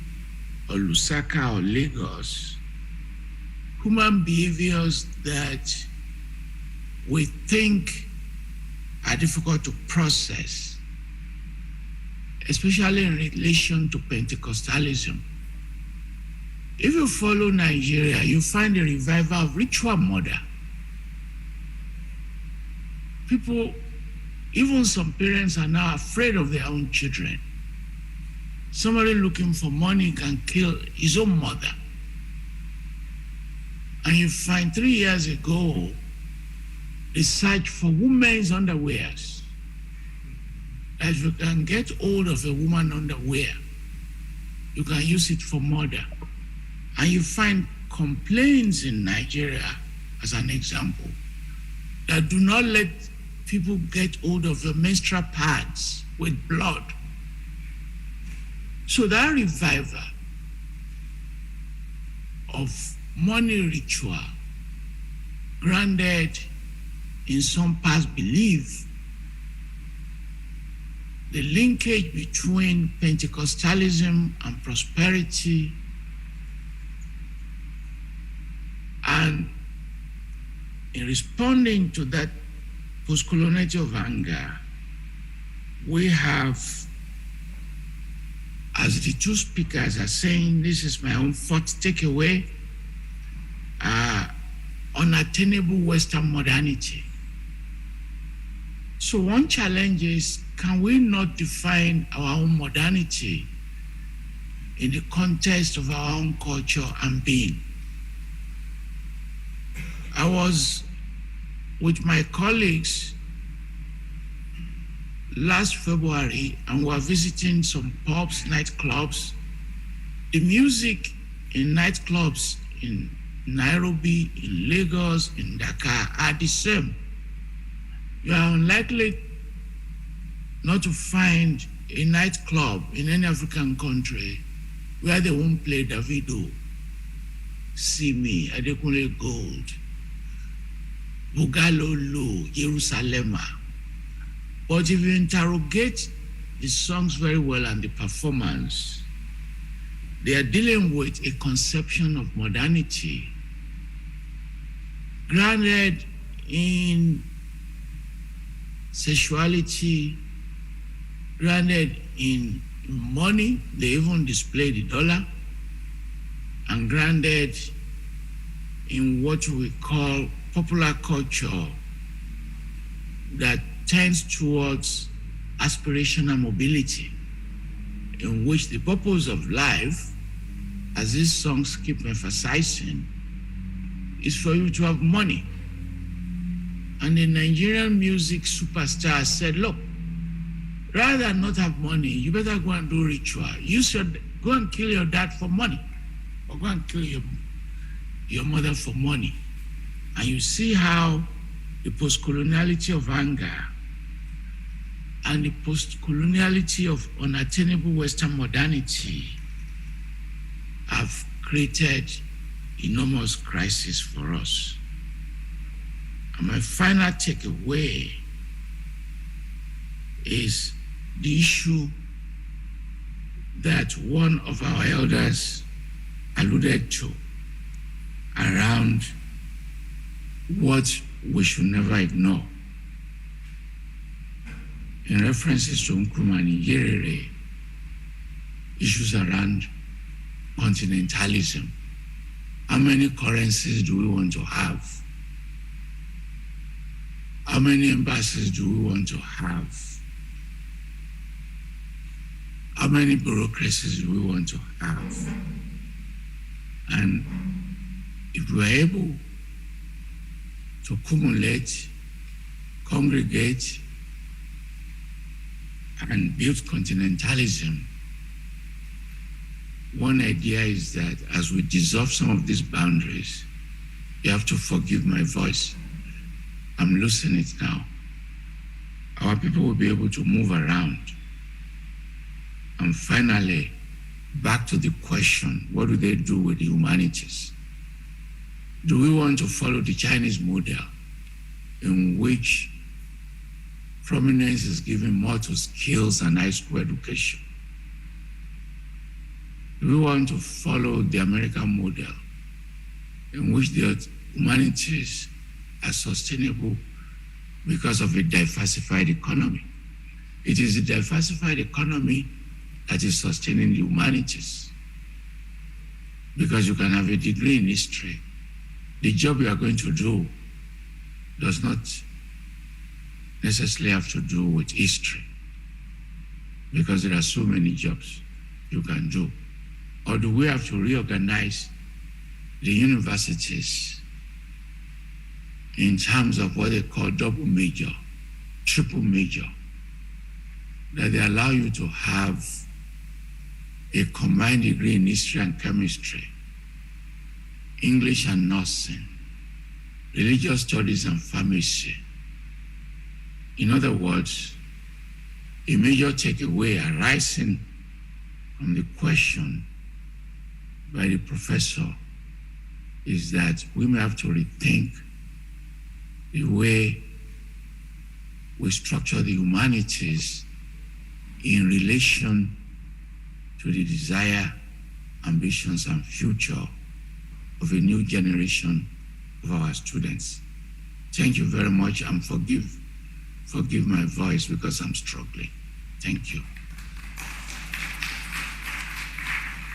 or Lusaka or Lagos, human behaviors that we think are difficult to process, especially in relation to Pentecostalism. If you follow Nigeria, you find a revival of ritual murder. People, even some parents, are now afraid of their own children. Somebody looking for money can kill his own mother. And you find 3 years ago, the search for women's underwears. As you can get hold of a woman's underwear, you can use it for murder. And you find complaints in Nigeria, as an example, that do not let people get hold of your menstrual pads with blood. So that revival of money ritual, grounded in some past belief, the linkage between Pentecostalism and prosperity, and in responding to that post-coloniality of anger, we have, as the 2 speakers are saying, this is my own 4th takeaway, unattainable Western modernity. So one challenge is, can we not define our own modernity in the context of our own culture and being? I was with my colleagues last February and we were visiting some pubs, nightclubs. The music in nightclubs in Nairobi, in Lagos, in Dakar are the same. You are unlikely not to find a nightclub in any African country where they won't play Davido, See Me, Adekunle Gold, Bugalolo, Jerusalem. But if you interrogate the songs very well and the performance, they are dealing with a conception of modernity grounded in sexuality, grounded in money. They even display the dollar, and grounded in what we call popular culture that tends towards aspirational mobility, in which the purpose of life, as these songs keep emphasizing, is for you to have money. And the Nigerian music superstar said, look, rather than not have money, you better go and do ritual. Go and kill your dad for money, or go and kill your mother for money. And you see how the post-coloniality of anger and the post-coloniality of unattainable Western modernity have created enormous crisis for us. And my final takeaway is the issue that one of our elders alluded to around what we should never ignore. In references to Nkrumah and Nyerere, issues around continentalism. How many currencies do we want to have? How many embassies do we want to have? How many bureaucracies do we want to have? And if we're able to accumulate, congregate, and build continentalism, one idea is that as we dissolve some of these boundaries, you have to forgive my voice. I'm losing it now. Our people will be able to move around. And finally, back to the question, what do they do with the humanities? Do we want to follow the Chinese model in which prominence is given more to skills and high school education? Do we want to follow the American model in which the humanities are sustainable because of a diversified economy? It is a diversified economy that is sustaining the humanities. Because you can have a degree in history. The job you are going to do does not necessarily have to do with history, because there are so many jobs you can do. Or do we have to reorganize the universities in terms of what they call double major, triple major, that they allow you to have a combined degree in history and chemistry, English and nursing, religious studies and pharmacy? In other words, a major takeaway arising from the question by the professor is that we may have to rethink the way we structure the humanities in relation to the desire, ambitions, and future of a new generation of our students. Thank you very much, and forgive my voice because I'm struggling. Thank you.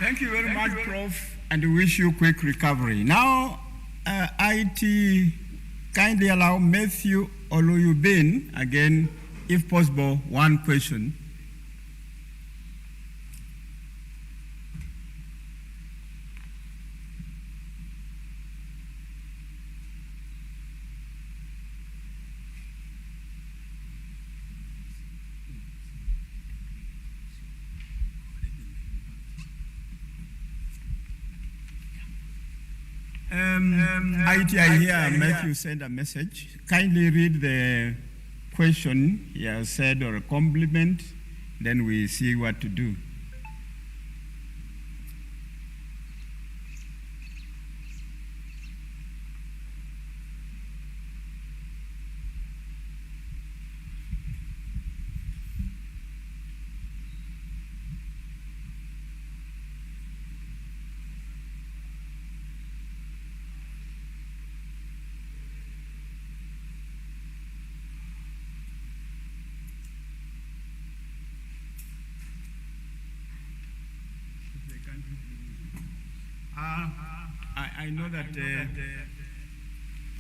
Thank you very much, Prof, and we wish you quick recovery. Now, IT kindly allow Matthew Oluyubin, again, if possible, one question. I hear Matthew send a message. Kindly read the question he has said or a compliment, then we see what to do. I know that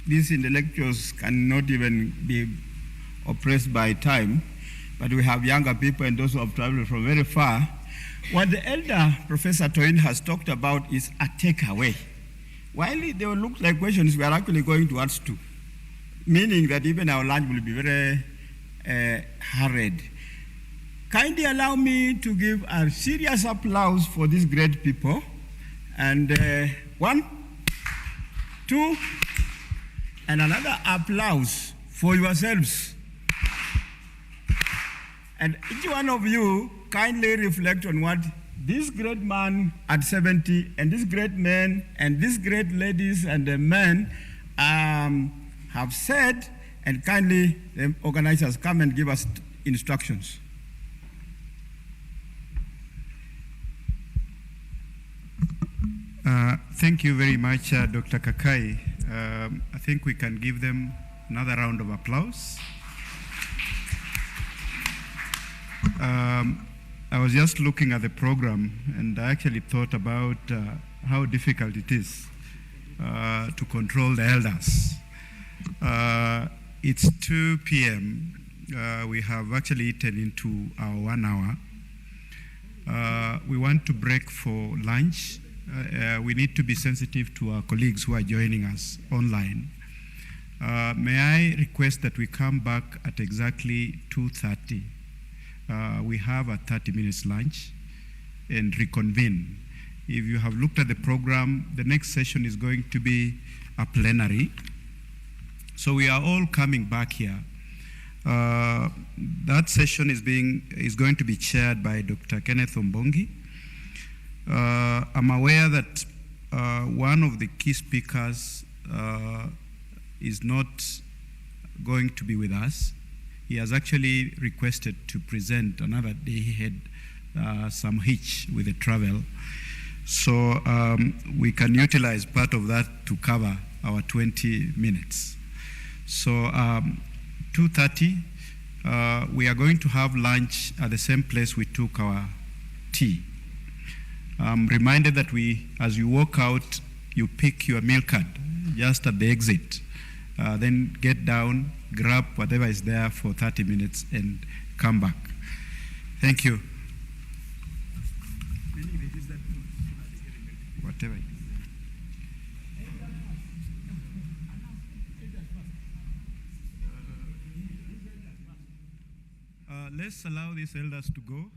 these intellectuals cannot even be oppressed by time, but we have younger people and those who have traveled from very far. What the elder Professor Toyin has talked about is a takeaway. While they will look like questions, we are actually going towards two, meaning that even our lunch will be very hurried. Kindly allow me to give a serious applause for these great people. And 1, 2, and another applause for yourselves. And each one of you kindly reflect on what this great man at 70 and this great man and these great ladies and the men have said, and kindly the organizers come and give us instructions. Thank you very much, Dr. Kakai. I think we can give them another round of applause. I was just looking at the program, and I actually thought about how difficult it is to control the elders. It's 2 p.m. We have actually eaten into our 1 hour. We want to break for lunch. We need to be sensitive to our colleagues who are joining us online. May I request that we come back at exactly 2:30. We have a 30 minutes lunch and reconvene. If you have looked at the program, the next session is going to be a plenary. So we are all coming back here. That session is going to be chaired by Dr. Kenneth Ombongi. I'm aware that one of the key speakers is not going to be with us. He has actually requested to present another day. He had some hitch with the travel. So we can utilize part of that to cover our 20 minutes. So 2:30, we are going to have lunch at the same place we took our tea. I'm reminded that as you walk out, you pick your meal card just at the exit. Then get down, grab whatever is there for 30 minutes and come back. Thank you. Whatever. Let's allow these elders to go.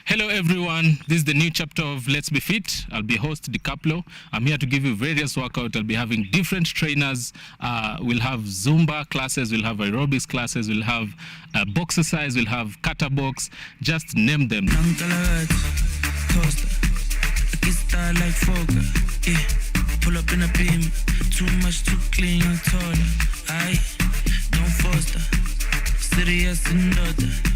Hello everyone, this is the new chapter of Let's Be Fit. I'll be host DiCaplo. I'm here to give you various workouts. I'll be having different trainers. We'll have Zumba classes, we'll have aerobics classes, we'll have box exercise, we'll have kata box, just name them. Pull up in a beam, too much, too clean, you're taller. I don't foster, serious and daughter.